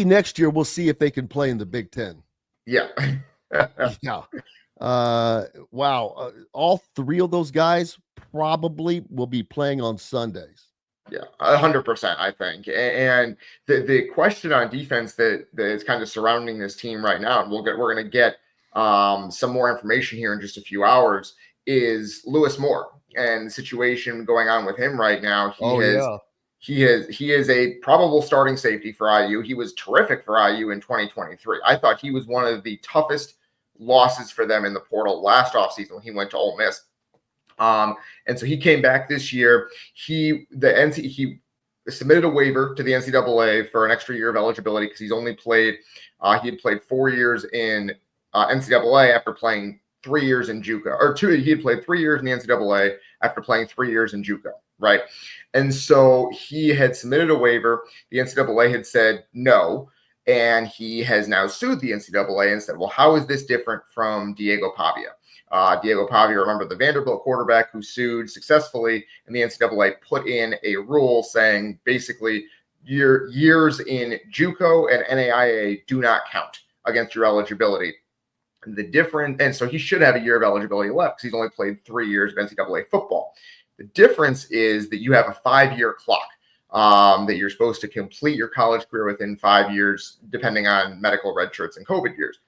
next year we'll see if they can play in the Big Ten. Yeah. Yeah. Wow. All 3 of those guys probably will be playing on Sundays. Yeah, 100%, I think. And the question on defense that is kind of surrounding this team right now, and we're going to get some more information here in just a few hours, is Lewis Moore and the situation going on with him right now. He is a probable starting safety for IU. He was terrific for IU in 2023. I thought he was one of the toughest losses for them in the portal last offseason when he went to Ole Miss. And so he came back this year. He submitted a waiver to the NCAA for an extra year of eligibility because he's only played, he had played 4 years in NCAA after playing 3 years in JUCO, or he had played 3 years in the NCAA after playing 3 years in JUCO, right? And so he had submitted a waiver. The NCAA had said no, and he has now sued the NCAA and said, well, how is this different from Diego Pavia? Diego Pavia, remember, the Vanderbilt quarterback who sued successfully, and the NCAA put in a rule saying basically your years in JUCO and NAIA do not count against your eligibility. And so he should have a year of eligibility left because he's only played 3 years of NCAA football. The difference is that you have a 5-year clock that you're supposed to complete your college career within 5 years, depending on medical red shirts and COVID years.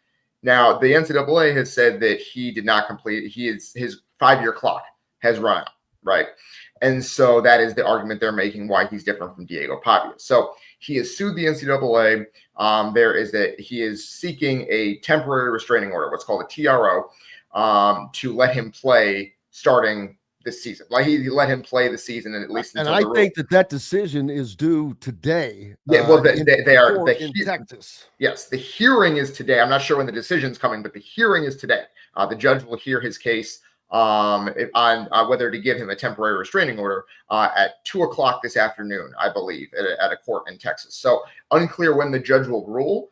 Now, the NCAA has said that he did not complete, his 5-year clock has run out, right? And so that is the argument they're making why he's different from Diego Pavia. So he has sued the NCAA. He is seeking a temporary restraining order, what's called a TRO, to let him play starting this season. Like he let him play the season, and at least and I think that decision is due today. Yeah, well, they are in Texas. Yes, the hearing is today. I'm not sure when the decision's coming, but the hearing is today. The judge will hear his case on whether to give him a temporary restraining order at 2:00 this afternoon, I believe, at a court in Texas. So unclear when the judge will rule.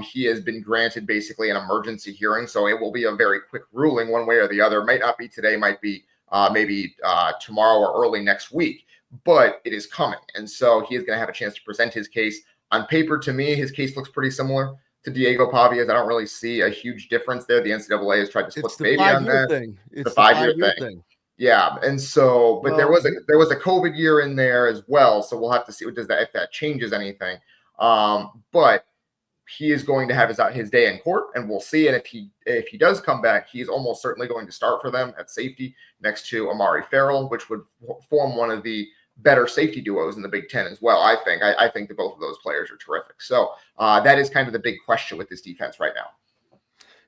He has been granted basically an emergency hearing, so it will be a very quick ruling one way or the other. It might not be today, might be maybe tomorrow or early next week, but it is coming. And so he is going to have a chance to present his case. On paper, to me, his case looks pretty similar to Diego Pavia's. I don't really see a huge difference there. The NCAA has tried to split the baby on that. It's the 5-year thing. Yeah. And so, but there was a COVID year in there as well. So we'll have to see if that changes anything. But he is going to have his day in court, and we'll see. And if he does come back, he's almost certainly going to start for them at safety next to Amari Farrell, which would form one of the better safety duos in the Big Ten as well. I think that both of those players are terrific. So that is kind of the big question with this defense right now.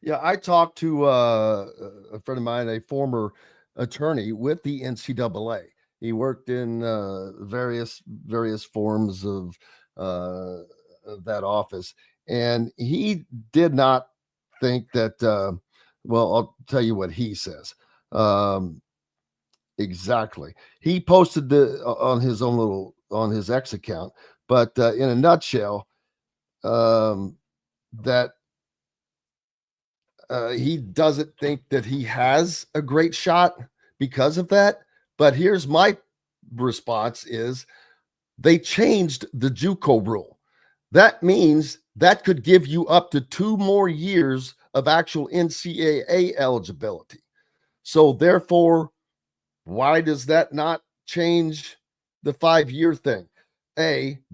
Yeah, I talked to a friend of mine, a former attorney with the NCAA. He worked in various forms of that office. And he did not think that, well, I'll tell you what he says. Exactly. He posted on his X account, but in a nutshell, that he doesn't think that he has a great shot because of that. But here's my response is they changed the JUCO rule. That means that could give you up to 2 more years of actual NCAA eligibility. So therefore, why does that not change the 5-year thing?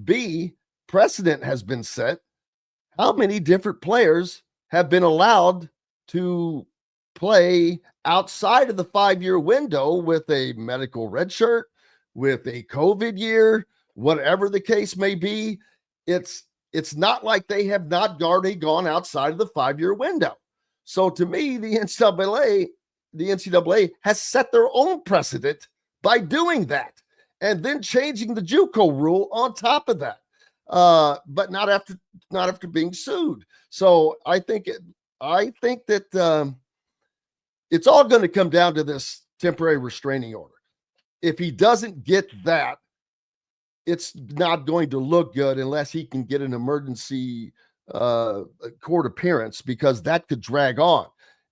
B, precedent has been set. How many different players have been allowed to play outside of the 5-year window with a medical red shirt, with a COVID year, whatever the case may be? It's not like they have not already gone outside of the 5-year window. So to me, the NCAA has set their own precedent by doing that and then changing the JUCO rule on top of that. But not after being sued. So I think that it's all going to come down to this temporary restraining order. If he doesn't get that, it's not going to look good unless he can get an emergency court appearance, because that could drag on.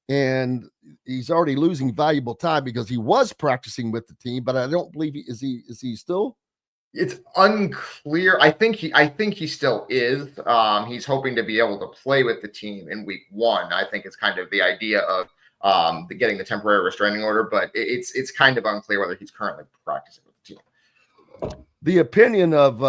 And he's already losing valuable time because he was practicing with the team, but I don't believe is he still? It's unclear. I think he still is. He's hoping to be able to play with the team in week 1. I think it's kind of the idea of getting the temporary restraining order, but it's kind of unclear whether he's currently practicing with the team. The opinion of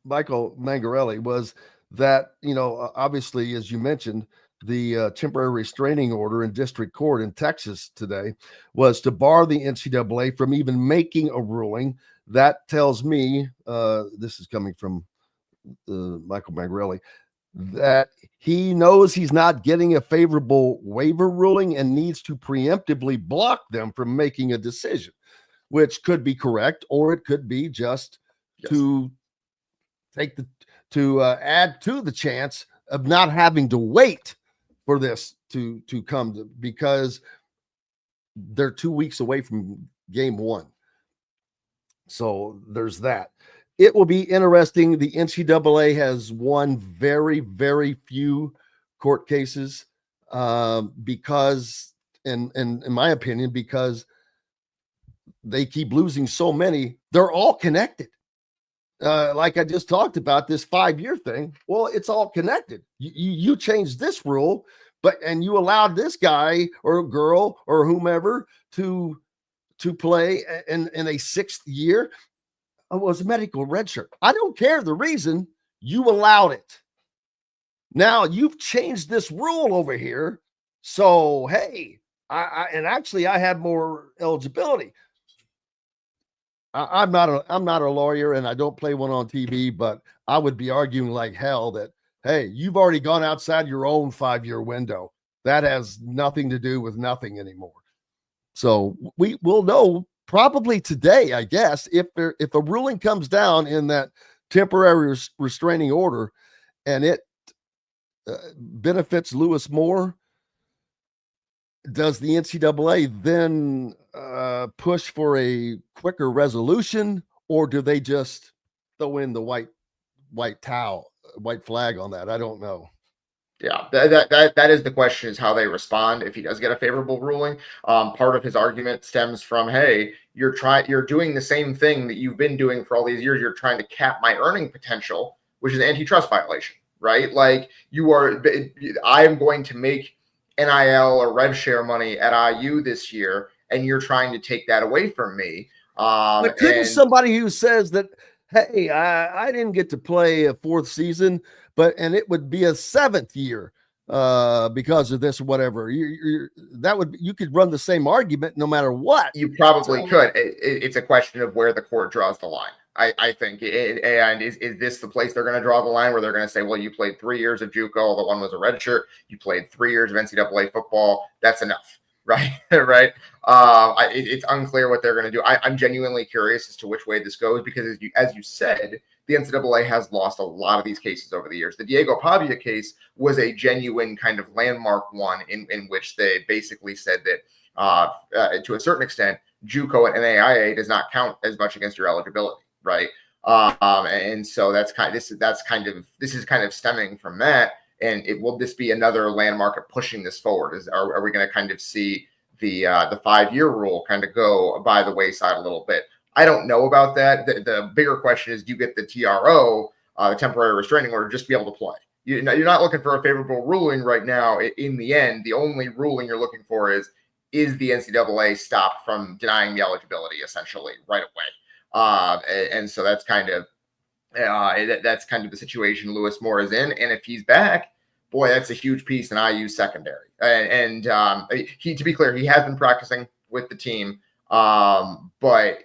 Michael Mangarelli was that, obviously, as you mentioned, the temporary restraining order in district court in Texas today was to bar the NCAA from even making a ruling. That tells me, this is coming from Michael Mangarelli, that he knows he's not getting a favorable waiver ruling and needs to preemptively block them from making a decision, which could be correct, or it could be just to add to the chance of not having to wait for this to come to, because they're 2 weeks away from game one. So there's that. It will be interesting. The NCAA has won very, very few court cases because, and in my opinion, because they keep losing so many. They're all connected. Like I just talked about this 5-year thing. Well, it's all connected. You changed this rule, and you allowed this guy or girl or whomever to play in a 6th year. It was a medical redshirt. I don't care the reason, you allowed it. Now you've changed this rule over here. So, hey, I had more eligibility. I'm not a lawyer and I don't play one on TV, but I would be arguing like hell that, hey, you've already gone outside your own 5-year window. That has nothing to do with nothing anymore. So we will know probably today, I guess, if a ruling comes down in that temporary restraining order and it benefits Lewis more, does the NCAA then push for a quicker resolution, or do they just throw in the white flag on that? I don't know. Yeah, that is the question, is how they respond if he does get a favorable ruling. Part of his argument stems from, hey, you're doing the same thing that you've been doing for all these years. You're trying to cap my earning potential, which is an antitrust violation, right? Like I am going to make NIL or rev share money at IU this year, and you're trying to take that away from me. But couldn't somebody who says that, hey, I didn't get to play a 4th season, and it would be a 7th year because of this or whatever, you could run the same argument no matter what. You probably could. It's a question of where the court draws the line. I think, and is this the place they're going to draw the line where they're going to say, well, you played 3 years of JUCO, the one was a red shirt, you played 3 years of NCAA football, that's enough, right? Right? It's unclear what they're going to do. I'm genuinely curious as to which way this goes, because as you said, the NCAA has lost a lot of these cases over the years. The Diego Pavia case was a genuine kind of landmark one in which they basically said that to a certain extent, JUCO and NAIA does not count as much against your eligibility. Right. And so this is kind of stemming from that. And will this be another landmark of pushing this forward? Are we going to kind of see the 5-year rule kind of go by the wayside a little bit? I don't know about that. The bigger question is, do you get the TRO, the temporary restraining order, just to be able to play? You're not looking for a favorable ruling right now. In the end, the only ruling you're looking for is the NCAA stopped from denying the eligibility essentially right away. And so that's kind of the situation Lewis Moore is in. And if he's back, boy, that's a huge piece in IU secondary. And to be clear, he has been practicing with the team. But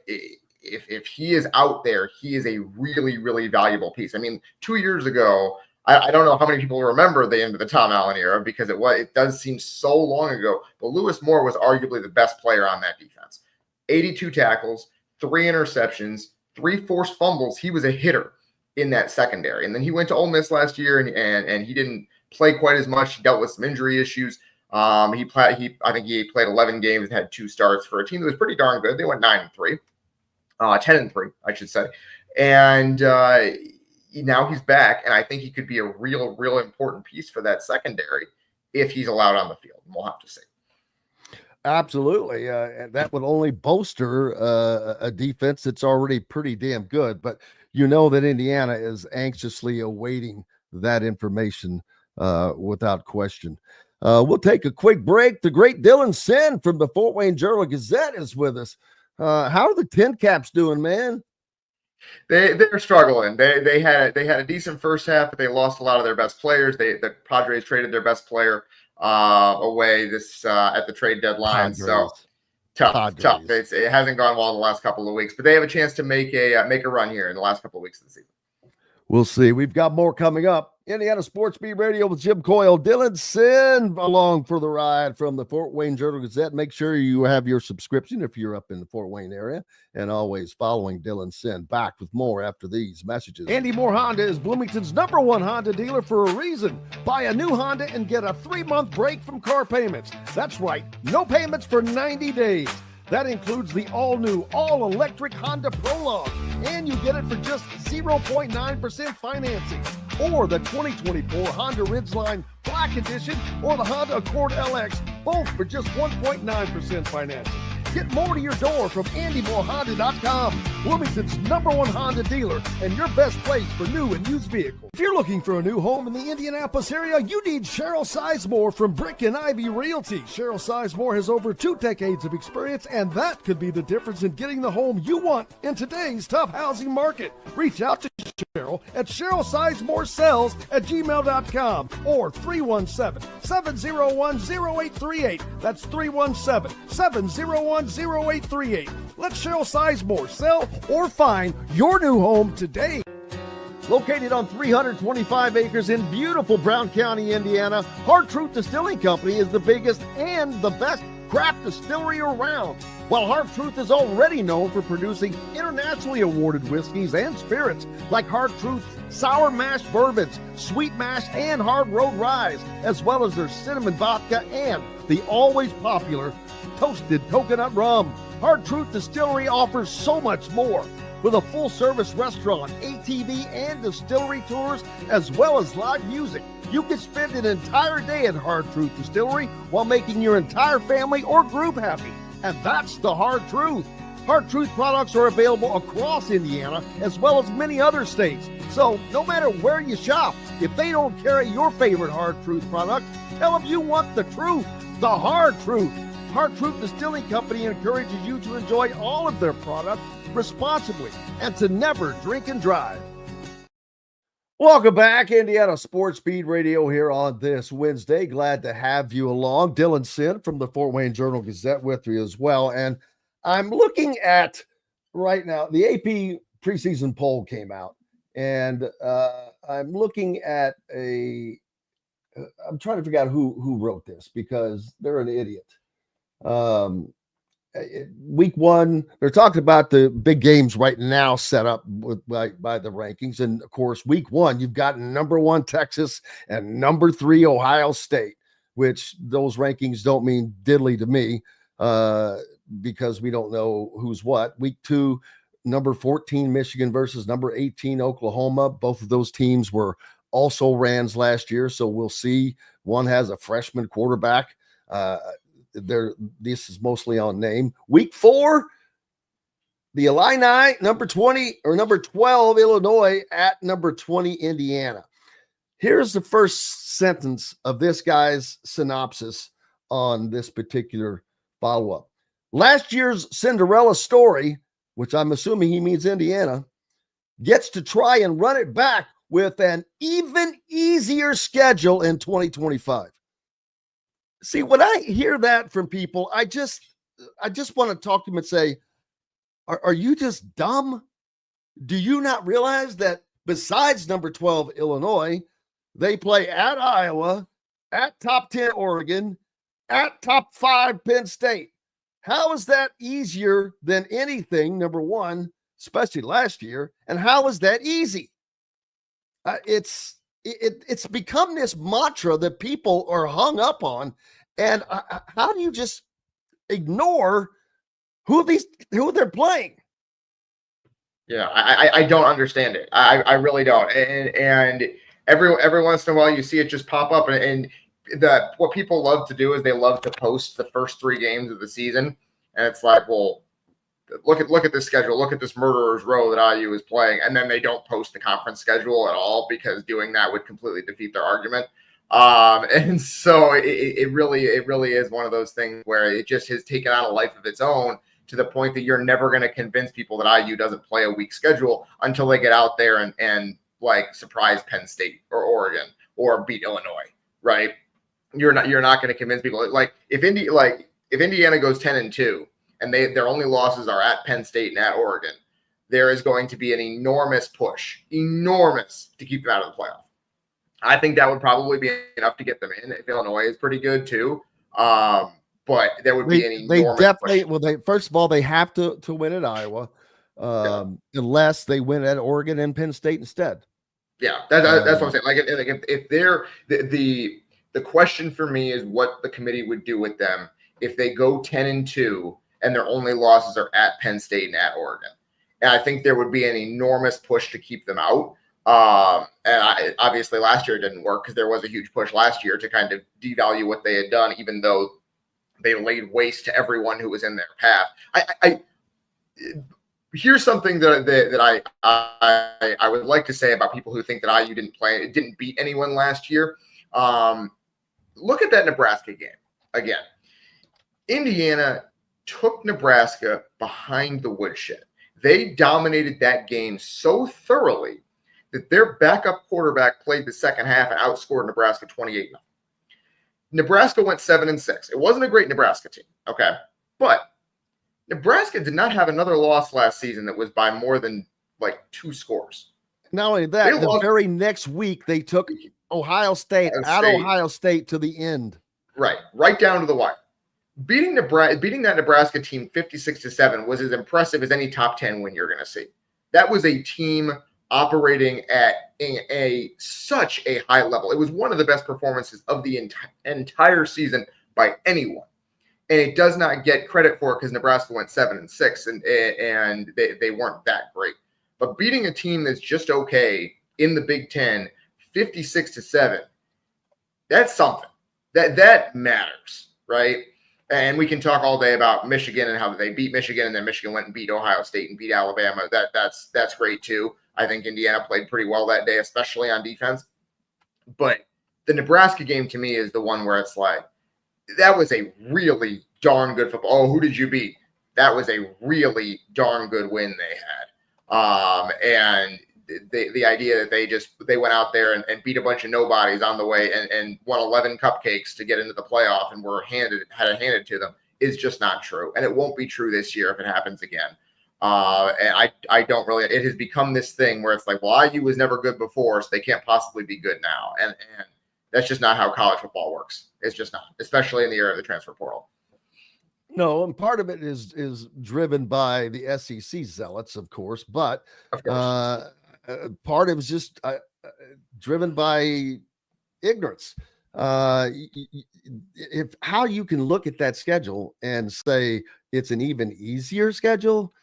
if he is out there, he is a really, really valuable piece. I mean, 2 years ago, I don't know how many people remember the end of the Tom Allen era, because it does seem so long ago. But Lewis Moore was arguably the best player on that defense. 82 tackles, 3 interceptions, 3 forced fumbles. He was a hitter in that secondary. And then he went to Ole Miss last year, and he didn't play quite as much. He dealt with some injury issues. I think he played 11 games and had 2 starts for a team that was pretty darn good. They went 9-3, 10-3, I should say. And now he's back, and I think he could be a real important piece for that secondary if he's allowed on the field. We'll have to see. Absolutely. That would only bolster a defense that's already pretty damn good. But you know that Indiana is anxiously awaiting that information without question. We'll take a quick break. The great Dylan Sinn from the Fort Wayne Journal-Gazette is with us. How are the Tin Caps doing, man? They're struggling. They had a decent first half, but they lost a lot of their best players. The Padres traded their best player away at the trade deadline. Padres. So tough. It hasn't gone well in the last couple of weeks, but they have a chance to make a run here in the last couple of weeks of the season. We'll see. We've got more coming up Indiana Sports Beat Radio with Jim Coyle. Dylan Sinn along for the ride from the Fort Wayne Journal-Gazette. Make sure you have your subscription if you're up in the Fort Wayne area, and always following Dylan Sinn. Back with more after these messages. Andy Moore Honda is Bloomington's #1 Honda dealer for a reason. Buy a new Honda and get a 3-month break from car payments. That's right, no payments for 90 days. That includes the all-new, all-electric Honda Prologue, and you get it for just 0.9% financing, or the 2024 Honda Ridgeline Black Edition, or the Honda Accord LX, both for just 1.9% financing. Get more to your door from AndyMooreHonda.com, Bloomington's #1 Honda dealer and your best place for new and used vehicles. If you're looking for a new home in the Indianapolis area, you need Cheryl Sizemore from Brick and Ivy Realty. Cheryl Sizemore has over 2 decades of experience, and that could be the difference in getting the home you want in today's tough housing market. Reach out to Cheryl at CherylSizemooreSells@gmail.com or 317-701-0838. That's 317-701-0838. Let Cheryl Sizemore sell or find your new home today. Located on 325 acres in beautiful Brown County, Indiana, Hard Truth Distilling Company is the biggest and the best craft distillery around. While Hard Truth is already known for producing internationally awarded whiskeys and spirits like Hard Truth Sour Mash Bourbons, Sweet Mash, and Hard Road Ryes, as well as their cinnamon vodka and the always popular Toasted Coconut Rum. Hard Truth Distillery offers so much more. With a full-service restaurant, ATV, and distillery tours, as well as live music, you can spend an entire day at Hard Truth Distillery while making your entire family or group happy. And that's the Hard Truth. Hard Truth products are available across Indiana, as well as many other states. So no matter where you shop, if they don't carry your favorite Hard Truth product, tell them you want the truth, the Hard Truth. Hard Truth Distilling Company encourages you to enjoy all of their products responsibly and to never drink and drive. Welcome back, Indiana Sports Beat Radio here on this Wednesday. Glad to have you along. Dylan Sinn from the Fort Wayne Journal-Gazette with you as well. And I'm looking at right now, the AP preseason poll came out, and I'm looking at I'm trying to figure out who wrote this because they're an idiot. Week 1, they're talking about the big games right now set up by the rankings. And of course, week 1, you've got #1 Texas and #3 Ohio State, which those rankings don't mean diddly to me because we don't know who's what. Week 2, #14 Michigan versus #18 Oklahoma. Both of those teams were also Rans last year. So we'll see. One has a freshman quarterback. This is mostly on name. Week 4, the Illini, #20 or #12 Illinois at #20 Indiana. Here's the first sentence of this guy's synopsis on this particular follow-up. Last year's Cinderella story, which I'm assuming he means Indiana, gets to try and run it back with an even easier schedule in 2025. See, when I hear that from people, I just want to talk to them and say, are you just dumb? Do you not realize that besides #12 Illinois, they play at Iowa, at top 10 Oregon, at top 5 Penn State? How is that easier than anything, #1, especially last year? And how is that easy? It's become this mantra that people are hung up on. And how do you just ignore who they're playing? Yeah, I don't understand it. I really don't. And every once in a while you see it just pop up, and what people love to do is they love to post the first 3 games of the season, and it's like, well, look at this schedule, look at this murderer's row that IU is playing, and then they don't post the conference schedule at all because doing that would completely defeat their argument. And so it really is one of those things where it just has taken on a life of its own, to the point that you're never going to convince people that IU doesn't play a weak schedule until they get out there and like surprise Penn State or Oregon or beat Illinois, right? You're not going to convince people. Like if Indiana goes 10-2 and their only losses are at Penn State and at Oregon, there is going to be an enormous push to keep them out of the playoff. I think that would probably be enough to get them in. If Illinois is pretty good too. But there would be an enormous They definitely, push. first of all, they have to win at Iowa, unless they win at Oregon and Penn State instead. Yeah, that's what I'm saying. Like if they're the question for me is what the committee would do with them if they go 10-2 and their only losses are at Penn State and at Oregon. And I think there would be an enormous push to keep them out. Obviously last year it didn't work because there was a huge push last year to kind of devalue what they had done, even though they laid waste to everyone who was in their path. Here's something that I would like to say about people who think that IU didn't beat anyone last year. Look at that Nebraska game again. Indiana took Nebraska behind the woodshed. They dominated that game so thoroughly that their backup quarterback played the second half and outscored Nebraska 28-0. Nebraska went 7-6. It wasn't a great Nebraska team, okay? But Nebraska did not have another loss last season that was by more than like 2 scores. Not only that, the very next week they took Ohio State Ohio State to the end. Right down to the wire. Beating that Nebraska team 56-7 was as impressive as any top 10 win you're going to see. That was a team operating at such a high level. It was one of the best performances of the entire season by anyone. And it does not get credit for it because Nebraska went 7-6 and they weren't that great. But beating a team that's just okay in the Big Ten 56-7, that's something. That matters, right? And we can talk all day about Michigan and how they beat Michigan and then Michigan went and beat Ohio State and beat Alabama. That's great too. I think Indiana played pretty well that day, especially on defense. But the Nebraska game to me is the one where it's like, that was a really darn good football. Oh, who did you beat? That was a really darn good win they had. And the idea that they went out there and beat a bunch of nobodies on the way and won 11 cupcakes to get into the playoff and had it handed to them is just not true. And it won't be true this year if it happens again. And I don't really, it has become this thing where it's like, well, IU was never good before, so they can't possibly be good now. And that's just not how college football works. It's just not, especially in the era of the transfer portal. No, and part of it is driven by the SEC zealots, of course, but part of it is just driven by ignorance. If how you can look at that schedule and say it's an even easier schedule,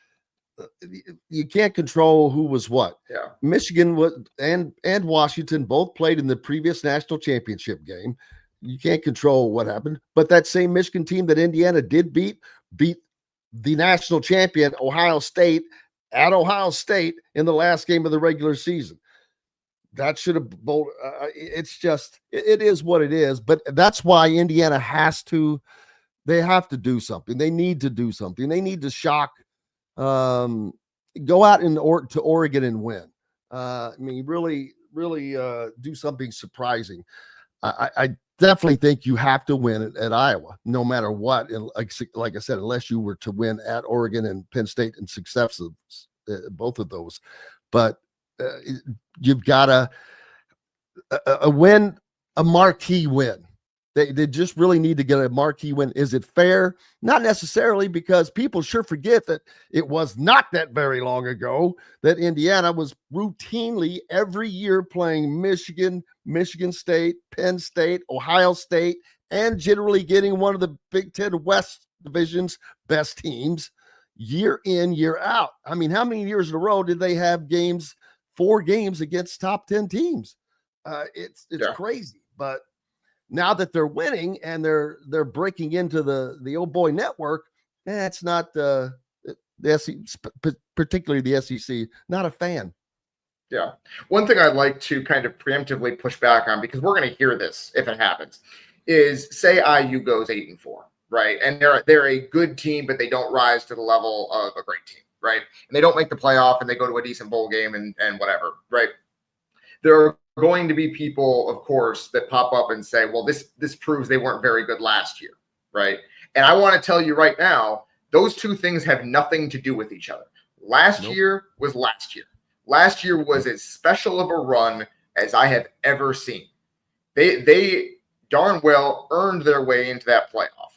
you can't control who was what. Yeah. Michigan was and Washington both played in the previous national championship game. You can't control what happened, but that same Michigan team that Indiana did beat the national champion Ohio State at Ohio State in the last game of the regular season. That should have it's just it is what it is, but that's why Indiana they have to do something. They need to do something. They need to shock go out to Oregon and win. I mean, really do something surprising. I definitely think you have to win at Iowa, no matter what. And like I said, unless you were to win at Oregon and Penn State and success of both of those, but you've got to win a marquee win. They just really need to get a marquee win. Is it fair? Not necessarily, because people sure forget that it was not that very long ago that Indiana was routinely every year playing Michigan, Michigan State, Penn State, Ohio State, and generally getting one of the Big Ten West Division's best teams year in, year out. I mean, how many years in a row did they have 4 games against top 10 teams? It's crazy, but now that they're winning and they're breaking into the old boy network, it's not the SEC, particularly the SEC, not a fan. Yeah. One thing I'd like to kind of preemptively push back on, because we're going to hear this if it happens, is say IU goes 8-4, right? And they're a good team, but they don't rise to the level of a great team, right? And they don't make the playoff and they go to a decent bowl game and whatever, right? There are going to be people, of course, that pop up and say, well, this proves they weren't very good last year, right? And I want to tell you right now, those two things have nothing to do with each other. Last year was last year. Last year was as special of a run as I have ever seen. They darn well earned their way into that playoff,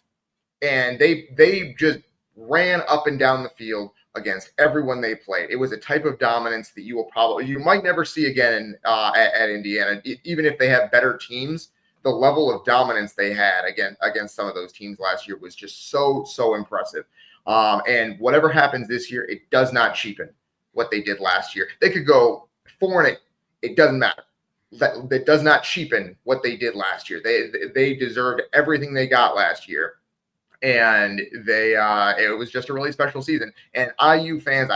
and they just ran up and down the field against everyone they played. It was a type of dominance that you might never see again at Indiana, even if they have better teams. The level of dominance they had against some of those teams last year was just so impressive. And whatever happens this year, it does not cheapen what they did last year. They could go 4-8. It doesn't matter. That does not cheapen what they did last year. They deserved everything they got last year. And it was just a really special season. And IU fans,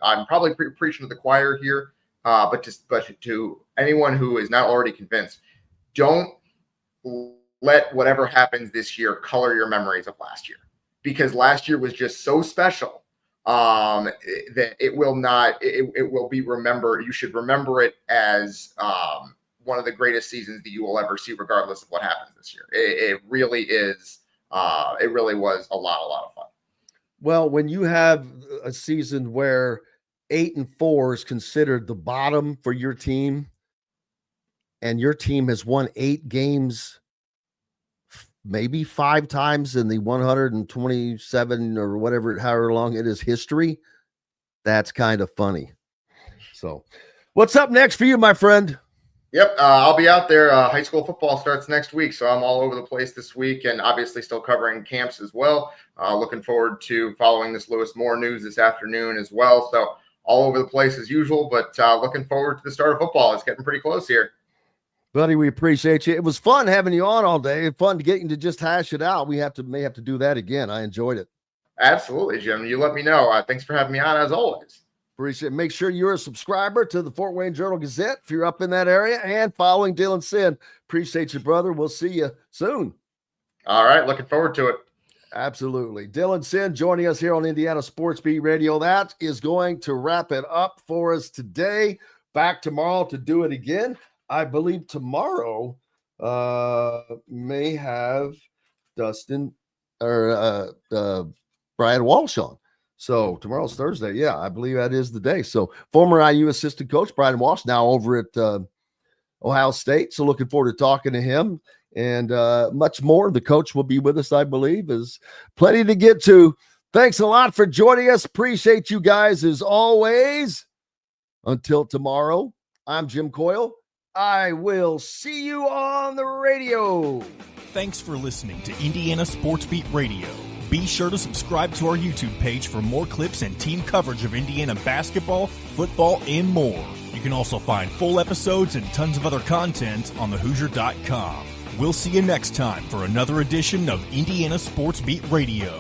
I'm probably preaching to the choir here, but to anyone who is not already convinced, don't let whatever happens this year color your memories of last year, because last year was just so special that it will be remembered. You should remember it as one of the greatest seasons that you will ever see, regardless of what happens this year. It really is. It really was a lot of fun. Well, when you have a season where 8-4 is considered the bottom for your team, and your team has won 8 games, maybe 5 times in the 127 or whatever, however long it is history, that's kind of funny. So what's up next for you, my friend? Yep, I'll be out there. High school football starts next week, so I'm all over the place this week, and obviously still covering camps as well. Looking forward to following this Lewis Moore news this afternoon as well. So all over the place as usual, but looking forward to the start of football. It's getting pretty close here. Buddy, we appreciate you. It was fun having you on all day. Fun getting to just hash it out. We may have to do that again. I enjoyed it. Absolutely, Jim. You let me know. Thanks for having me on, as always. Appreciate it. Make sure you're a subscriber to the Fort Wayne Journal-Gazette if you're up in that area, and following Dylan Sinn. Appreciate you, brother. We'll see you soon. All right. Looking forward to it. Absolutely. Dylan Sinn joining us here on Indiana Sports Beat Radio. That is going to wrap it up for us today. Back tomorrow to do it again. I believe tomorrow may have Dustin or Brian Walsh on. So tomorrow's Thursday. Yeah, I believe that is the day. So former IU assistant coach Brian Walsh, now over at Ohio State. So looking forward to talking to him and much more. The coach will be with us, I believe. There's plenty to get to. Thanks a lot for joining us. Appreciate you guys as always. Until tomorrow, I'm Jim Coyle. I will see you on the radio. Thanks for listening to Indiana Sports Beat Radio. Be sure to subscribe to our YouTube page for more clips and team coverage of Indiana basketball, football, and more. You can also find full episodes and tons of other content on thehoosier.com. We'll see you next time for another edition of Indiana Sports Beat Radio.